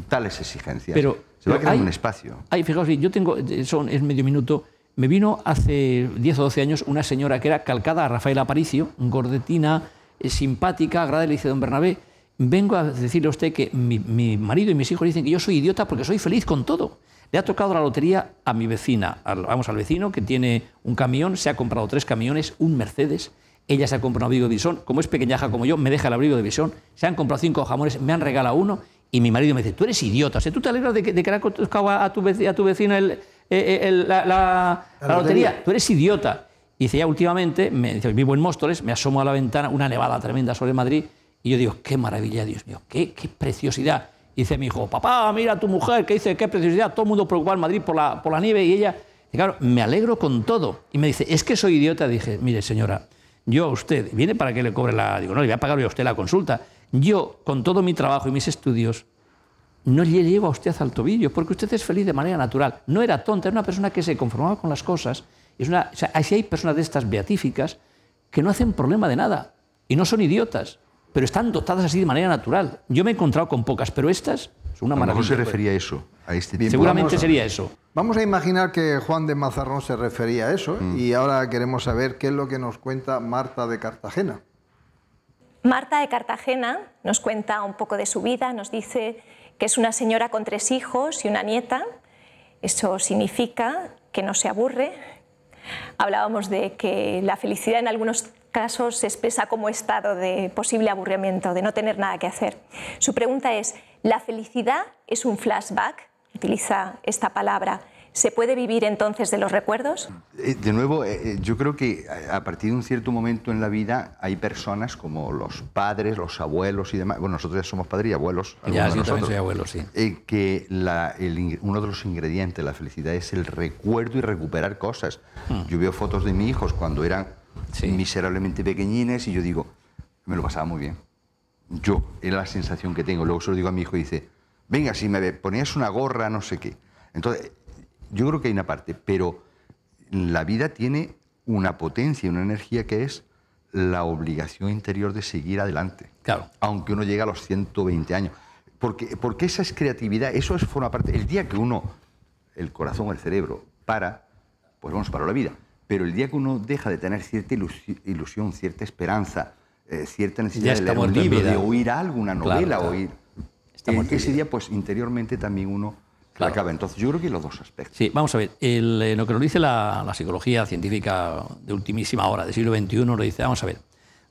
tales exigencias. Pero se va creando un espacio. Fijaos, yo tengo, es medio minuto, me vino hace 10 o 12 años una señora que era calcada a Rafael Aparicio, gordetina, simpática, agradable, dice don Bernabé, vengo a decirle a usted que mi marido y mis hijos dicen que yo soy idiota porque soy feliz con todo. Le ha tocado la lotería a mi vecina, al vecino que tiene un camión, se ha comprado 3 camiones, un Mercedes, ella se ha comprado un abrigo de visón, como es pequeñaja como yo, me deja el abrigo de visón, se han comprado 5 jamones, me han regalado uno y mi marido me dice, tú eres idiota, o sea, ¿tú te alegras de que le ha tocado a tu vecina la lotería? Tú eres idiota. Y dice, ya últimamente, vivo en Móstoles, me asomo a la ventana, una nevada tremenda sobre Madrid, y yo digo, qué maravilla, Dios mío, qué preciosidad. Y dice mi hijo, papá, mira a tu mujer, que dice, qué preciosidad, todo el mundo preocupado en Madrid por la nieve, y ella, y claro, me alegro con todo. Y me dice, es que soy idiota. Dije, mire, señora, yo a usted, ¿viene para que le cobre digo, no, le voy a pagar yo a usted la consulta. Yo, con todo mi trabajo y mis estudios, no le llevo a usted al tobillo, porque usted es feliz de manera natural. No era tonta, era una persona que se conformaba con las cosas. Así hay personas de estas beatíficas que no hacen problema de nada y no son idiotas, pero están dotadas así de manera natural. Yo me he encontrado con pocas, pero estas son una maravilla. A lo mejor se refería a eso, a este tipo. Seguramente sería eso. Vamos a imaginar que Juan de Mazarrón se refería a eso y ahora queremos saber qué es lo que nos cuenta Marta de Cartagena. Marta de Cartagena nos cuenta un poco de su vida, nos dice que es una señora con 3 hijos y una nieta. Eso significa que no se aburre. Hablábamos de que la felicidad en algunos casos se expresa como estado de posible aburrimiento, de no tener nada que hacer. Su pregunta es, ¿la felicidad es un flashback? Utiliza esta palabra. ¿Se puede vivir entonces de los recuerdos? De nuevo, yo creo que a partir de un cierto momento en la vida hay personas como los padres, los abuelos y demás. Bueno, nosotros ya somos padres y abuelos. Ya, yo también soy abuelo, sí. Que uno de los ingredientes de la felicidad es el recuerdo y recuperar cosas. Yo veo fotos de mis hijos cuando eran miserablemente pequeñines y yo digo, me lo pasaba muy bien. Era la sensación que tengo. Luego se lo digo a mi hijo y dice, venga, si me ponías una gorra, no sé qué. Entonces, yo creo que hay una parte, pero la vida tiene una potencia y una energía que es la obligación interior de seguir adelante. Claro. Aunque uno llegue a los 120 años. Porque esa es creatividad, eso forma parte. El día que uno, el corazón o el cerebro, pues vamos, para la vida. Pero el día que uno deja de tener cierta ilusión, cierta esperanza, cierta necesidad de leer un libro, de oír algo, una novela, oír... ese día, pues interiormente también uno... Claro. Acaba. Entonces, yo creo que los dos aspectos. Sí, vamos a ver. Lo que nos dice la psicología científica de ultimísima hora, del siglo XXI, nos dice, vamos a ver,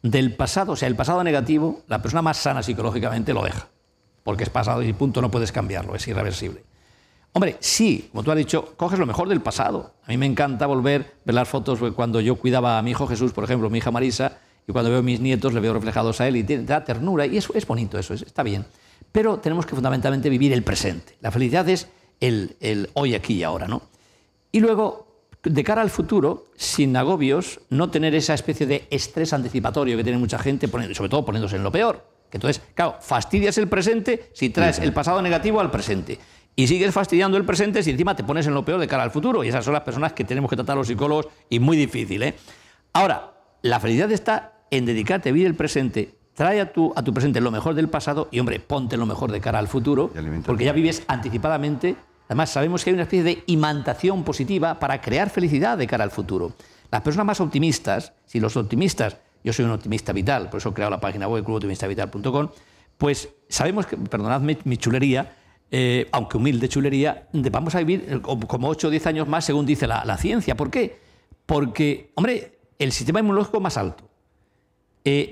del pasado, o sea, el pasado negativo, la persona más sana psicológicamente lo deja, porque es pasado y punto, no puedes cambiarlo, es irreversible. Hombre, sí, como tú has dicho, coges lo mejor del pasado. A mí me encanta ver las fotos cuando yo cuidaba a mi hijo Jesús, por ejemplo, mi hija Marisa, y cuando veo a mis nietos, le veo reflejados a él y da ternura, y eso es bonito, eso está bien. Pero tenemos que fundamentalmente vivir el presente. La felicidad es el hoy, aquí y ahora, ¿no? Y luego, de cara al futuro, sin agobios, no tener esa especie de estrés anticipatorio que tiene mucha gente, sobre todo poniéndose en lo peor, Entonces, claro, fastidias el presente si traes el pasado negativo al presente. Y sigues fastidiando el presente si encima te pones en lo peor de cara al futuro. Y esas son las personas que tenemos que tratar los psicólogos, y muy difícil, ¿eh? Ahora, la felicidad está en dedicarte a vivir el presente. Trae a tu presente lo mejor del pasado y, hombre, ponte lo mejor de cara al futuro, porque ya vives anticipadamente. Además, sabemos que hay una especie de imantación positiva para crear felicidad de cara al futuro. Las personas más optimistas, si los optimistas, yo soy un optimista vital, por eso he creado la página web cluboptimistavital.com, pues sabemos que, perdonadme mi chulería, aunque humilde chulería, vamos a vivir como 8 o 10 años más, según dice la ciencia. ¿Por qué? Porque, hombre, el sistema inmunológico más alto.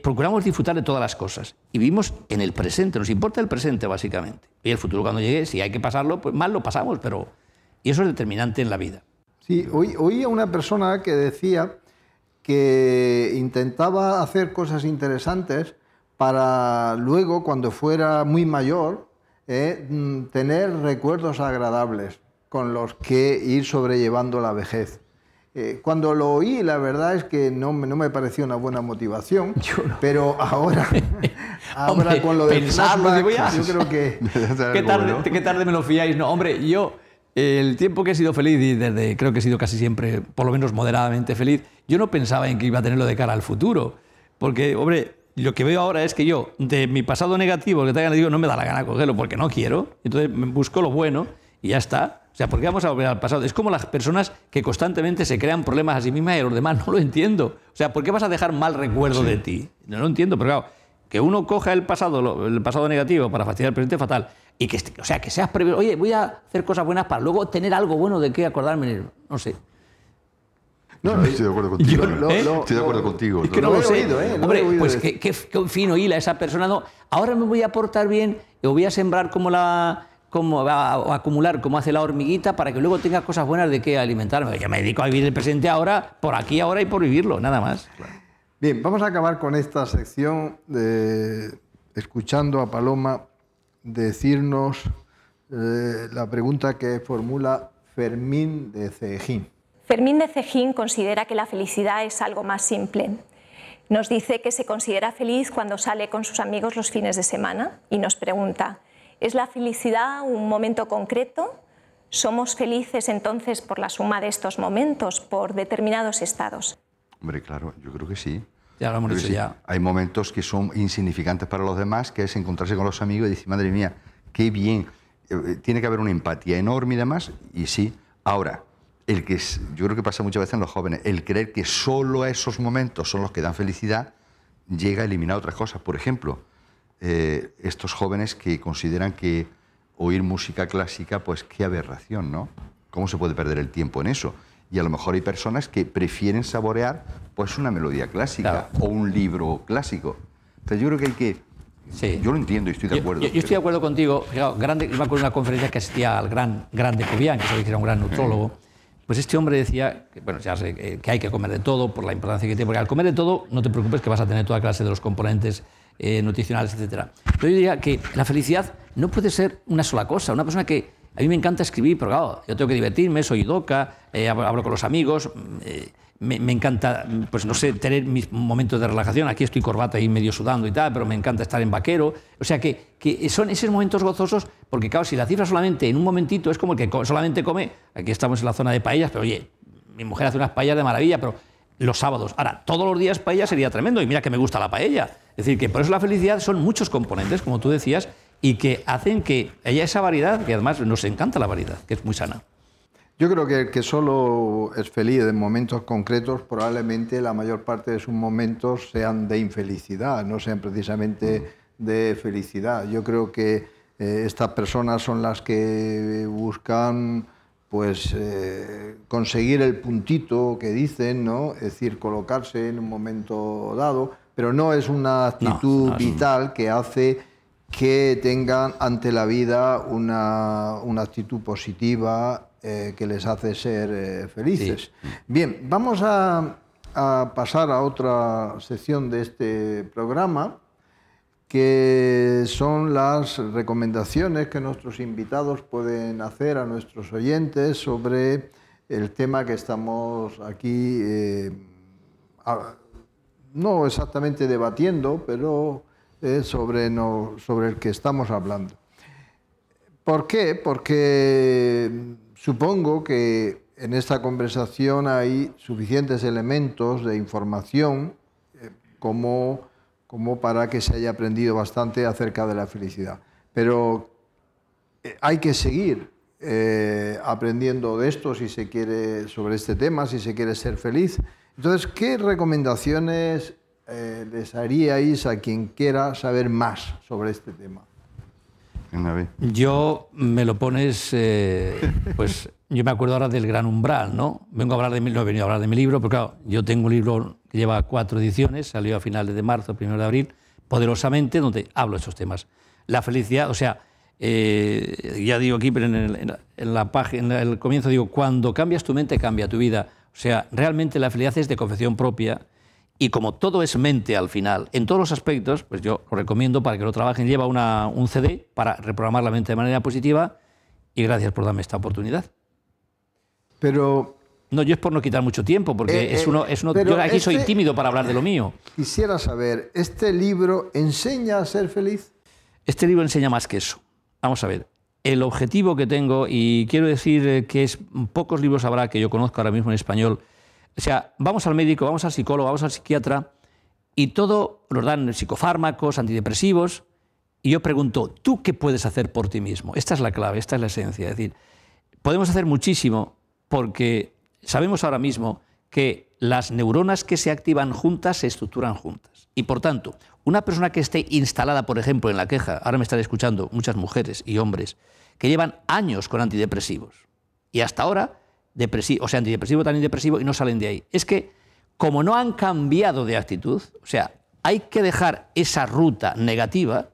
Procuramos disfrutar de todas las cosas y vivimos en el presente, nos importa el presente básicamente. Y el futuro cuando llegue, si hay que pasarlo, pues mal lo pasamos, pero... Y eso es determinante en la vida. Sí, oí a una persona que decía que intentaba hacer cosas interesantes para luego, cuando fuera muy mayor, tener recuerdos agradables con los que ir sobrellevando la vejez. Cuando lo oí, la verdad es que no me pareció una buena motivación, pero ahora hombre, con lo de pensarlo, yo creo que... ¿Qué tarde me lo fiáis? No, hombre, yo, el tiempo que he sido feliz, y creo que he sido casi siempre, por lo menos moderadamente feliz, yo no pensaba en que iba a tenerlo de cara al futuro, porque, hombre, lo que veo ahora es que yo, de mi pasado negativo, que te digo, no me da la gana cogerlo porque no quiero, entonces busco lo bueno y ya está. O sea, ¿por qué vamos a volver al pasado? Es como las personas que constantemente se crean problemas a sí mismas y a los demás. No lo entiendo. O sea, ¿por qué vas a dejar mal recuerdo de ti? No lo entiendo, pero claro, que uno coja el pasado negativo para fastidiar el presente, fatal. Y que, o sea, que seas previsto. Oye, voy a hacer cosas buenas para luego tener algo bueno de qué acordarme. No sé. No, estoy de acuerdo contigo. Estoy de acuerdo contigo. Es que no lo sé. Hombre, pues qué fino hila esa persona. No, ahora me voy a portar bien y voy a sembrar como a acumular como hace la hormiguita para que luego tenga cosas buenas de qué alimentarme. Yo me dedico a vivir el presente ahora, por aquí, ahora y por vivirlo, nada más. Bien, vamos a acabar con esta sección escuchando a Paloma decirnos la pregunta que formula Fermín de Cejín. Fermín de Cejín considera que la felicidad es algo más simple. Nos dice que se considera feliz cuando sale con sus amigos los fines de semana y nos pregunta: ¿es la felicidad un momento concreto? ¿Somos felices entonces por la suma de estos momentos, por determinados estados? Hombre, claro, yo creo que sí. Ya lo hemos dicho ya. Hay momentos que son insignificantes para los demás, que es encontrarse con los amigos y decir, madre mía, qué bien. Tiene que haber una empatía enorme y demás, y sí. Ahora, yo creo que pasa muchas veces en los jóvenes, el creer que solo esos momentos son los que dan felicidad, llega a eliminar otras cosas. Por ejemplo, estos jóvenes que consideran que oír música clásica, pues qué aberración, ¿no? ¿Cómo se puede perder el tiempo en eso? Y a lo mejor hay personas que prefieren saborear pues una melodía clásica, claro, o un libro clásico. Entonces yo creo que hay que... Sí. Yo lo entiendo y estoy de acuerdo. Yo estoy de acuerdo contigo. Yo me acuerdo de una conferencia que asistía al gran de Cobian, que sabéis que era un gran nutrólogo. Pues este hombre decía que, bueno, ya sé, que hay que comer de todo por la importancia que tiene, porque al comer de todo no te preocupes que vas a tener toda clase de los componentes nutricionales, etc. Pero yo diría que la felicidad no puede ser una sola cosa. Una persona que a mí me encanta escribir, pero claro, yo tengo que divertirme, soy doca, hablo con los amigos, me encanta, pues no sé, tener mis momentos de relajación. Aquí estoy corbata y medio sudando y tal, pero me encanta estar en vaquero. O sea que son esos momentos gozosos, porque claro, si la cifra solamente en un momentito es como el que solamente come. Aquí estamos en la zona de paellas, pero oye, mi mujer hace unas paellas de maravilla, pero los sábados. Ahora, todos los días paella sería tremendo, y mira que me gusta la paella. Es decir, que por eso la felicidad son muchos componentes, como tú decías, y que hacen que haya esa variedad, que además nos encanta la variedad, que es muy sana. Yo creo que el que solo es feliz en momentos concretos, probablemente la mayor parte de sus momentos sean de infelicidad, no sean precisamente de felicidad. Yo creo que estas personas son las que buscan pues conseguir el puntito que dicen, ¿no? Es decir, colocarse en un momento dado, pero no es una actitud vital que hace que tengan ante la vida una actitud positiva que les hace ser felices. Sí. Bien, vamos a pasar a otra sección de este programa, que son las recomendaciones que nuestros invitados pueden hacer a nuestros oyentes sobre el tema que estamos aquí, no exactamente debatiendo, pero sobre el que estamos hablando. ¿Por qué? Porque supongo que en esta conversación hay suficientes elementos de información como para que se haya aprendido bastante acerca de la felicidad. Pero hay que seguir aprendiendo de esto si se quiere, sobre este tema, si se quiere ser feliz. Entonces, ¿qué recomendaciones les haríais a quien quiera saber más sobre este tema? Yo me lo pones, pues yo me acuerdo ahora del Gran Umbral, ¿no? Vengo a hablar de no he venido a hablar de mi libro, pero claro, yo tengo un libro que lleva 4 ediciones, salió a finales de marzo, 1 de abril, Poderosamente, donde hablo de estos temas. La felicidad, o sea, ya digo aquí, pero en la página, en el comienzo digo, cuando cambias tu mente, cambia tu vida. O sea, realmente la felicidad es de confección propia. Y como todo es mente al final, en todos los aspectos, pues yo lo recomiendo para que lo trabajen. Lleva un CD para reprogramar la mente de manera positiva y gracias por darme esta oportunidad. Pero... No, yo es por no quitar mucho tiempo, porque yo aquí soy tímido para hablar de lo mío. Quisiera saber, ¿este libro enseña a ser feliz? Este libro enseña más que eso. Vamos a ver, el objetivo que tengo, y quiero decir que pocos libros habrá que yo conozco ahora mismo en español. O sea, vamos al médico, vamos al psicólogo, vamos al psiquiatra y todo nos dan psicofármacos, antidepresivos y yo pregunto, ¿tú qué puedes hacer por ti mismo? Esta es la clave, esta es la esencia. Es decir, podemos hacer muchísimo porque sabemos ahora mismo que las neuronas que se activan juntas se estructuran juntas. Y por tanto, una persona que esté instalada, por ejemplo, en la queja, ahora me están escuchando muchas mujeres y hombres que llevan años con antidepresivos y hasta ahora antidepresivo tan indepresivo y no salen de ahí. Es que, como no han cambiado de actitud, o sea, hay que dejar esa ruta negativa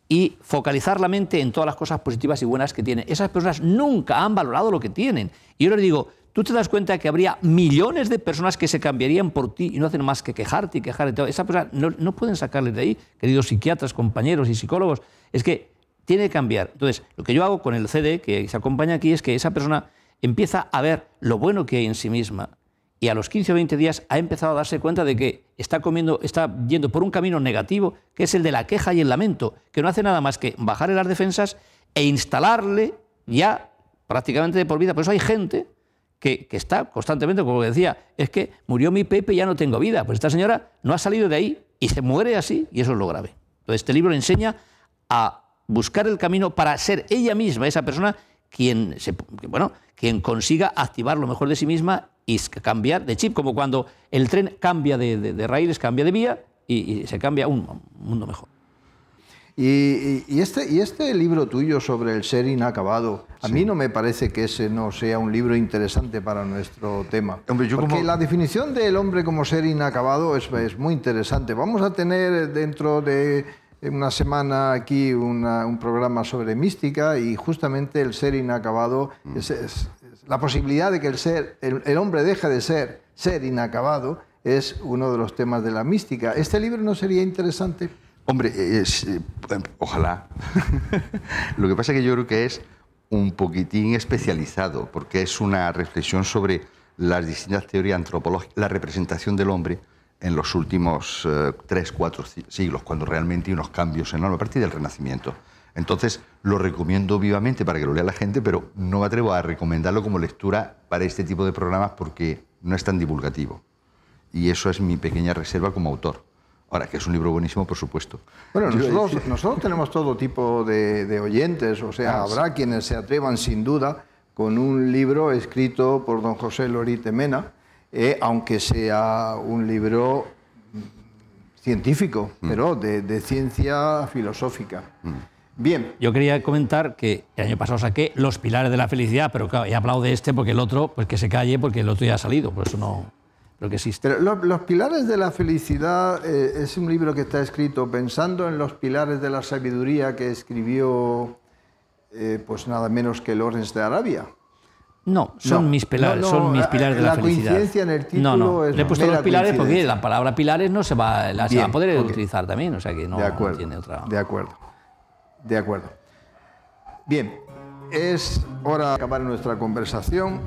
y focalizar la mente en todas las cosas positivas y buenas que tienen. Esas personas nunca han valorado lo que tienen. Y yo les digo, tú te das cuenta que habría millones de personas que se cambiarían por ti y no hacen más que quejarte y quejarte. Esas personas no pueden sacarles de ahí, queridos psiquiatras, compañeros y psicólogos. Es que tiene que cambiar. Entonces, lo que yo hago con el CD que se acompaña aquí es que esa persona empieza a ver lo bueno que hay en sí misma y a los 15 o 20 días ha empezado a darse cuenta de que está yendo por un camino negativo, que es el de la queja y el lamento, que no hace nada más que bajarle las defensas e instalarle ya prácticamente de por vida. Por eso hay gente que está constantemente, como decía, es que murió mi Pepe y ya no tengo vida. Pues esta señora no ha salido de ahí y se muere así y eso es lo grave. Entonces este libro le enseña a buscar el camino para ser ella misma, esa persona quien consiga activar lo mejor de sí misma y cambiar de chip, como cuando el tren cambia de raíles, cambia de vía y se cambia a un mundo mejor. Y este libro tuyo sobre el ser inacabado, a mí no me parece que ese no sea un libro interesante para nuestro tema. Hombre, porque la definición del hombre como ser inacabado es muy interesante. Vamos a tener dentro de una semana aquí un programa sobre mística y justamente el ser inacabado es la posibilidad de que el hombre deje de ser inacabado es uno de los temas de la mística. ¿Este libro no sería interesante? Hombre, ojalá. Lo que pasa es que yo creo que es un poquitín especializado, porque es una reflexión sobre las distintas teorías antropológicas, la representación del hombre en los últimos 3, 4 siglos, cuando realmente hay unos cambios enormes, a partir del Renacimiento. Entonces, lo recomiendo vivamente para que lo lea la gente, pero no me atrevo a recomendarlo como lectura para este tipo de programas porque no es tan divulgativo. Y eso es mi pequeña reserva como autor. Ahora, que es un libro buenísimo, por supuesto. Bueno, nosotros tenemos todo tipo de oyentes, o sea, habrá quienes se atrevan sin duda con un libro escrito por don José Lorite Mena, aunque sea un libro científico, pero de ciencia filosófica. Bien. Yo quería comentar que el año pasado saqué Los pilares de la felicidad, pero claro, he hablado de este porque el otro, pues que se calle, porque el otro ya ha salido, por eso no... Pero que existe. Pero Los pilares de la felicidad es un libro que está escrito pensando en los pilares de la sabiduría que escribió pues nada menos que Lawrence de Arabia. No, son mis pilares, son mis pilares de la felicidad. La coincidencia en el título es le he puesto los pilares porque la palabra pilares no se va a poder utilizar también, o sea que no tiene otra... De acuerdo. Bien, es hora de acabar nuestra conversación.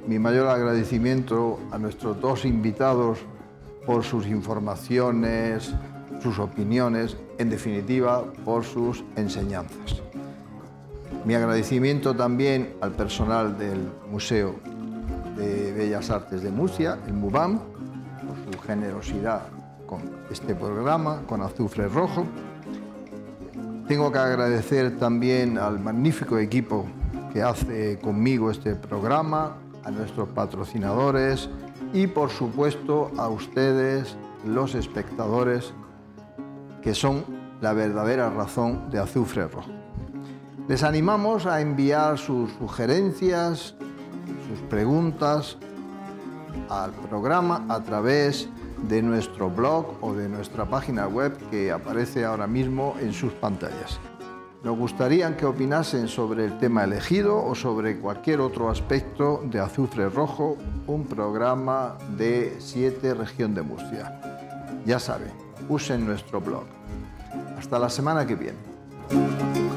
Mi mayor agradecimiento a nuestros 2 invitados por sus informaciones, sus opiniones, en definitiva, por sus enseñanzas. Mi agradecimiento también al personal del Museo de Bellas Artes de Murcia, el MUBAM, por su generosidad con este programa, con Azufre Rojo. Tengo que agradecer también al magnífico equipo que hace conmigo este programa, a nuestros patrocinadores y, por supuesto, a ustedes, los espectadores, que son la verdadera razón de Azufre Rojo. Les animamos a enviar sus sugerencias, sus preguntas al programa a través de nuestro blog o de nuestra página web que aparece ahora mismo en sus pantallas. Nos gustaría que opinasen sobre el tema elegido o sobre cualquier otro aspecto de Azufre Rojo, un programa de 7 Región de Murcia. Ya saben, usen nuestro blog. Hasta la semana que viene.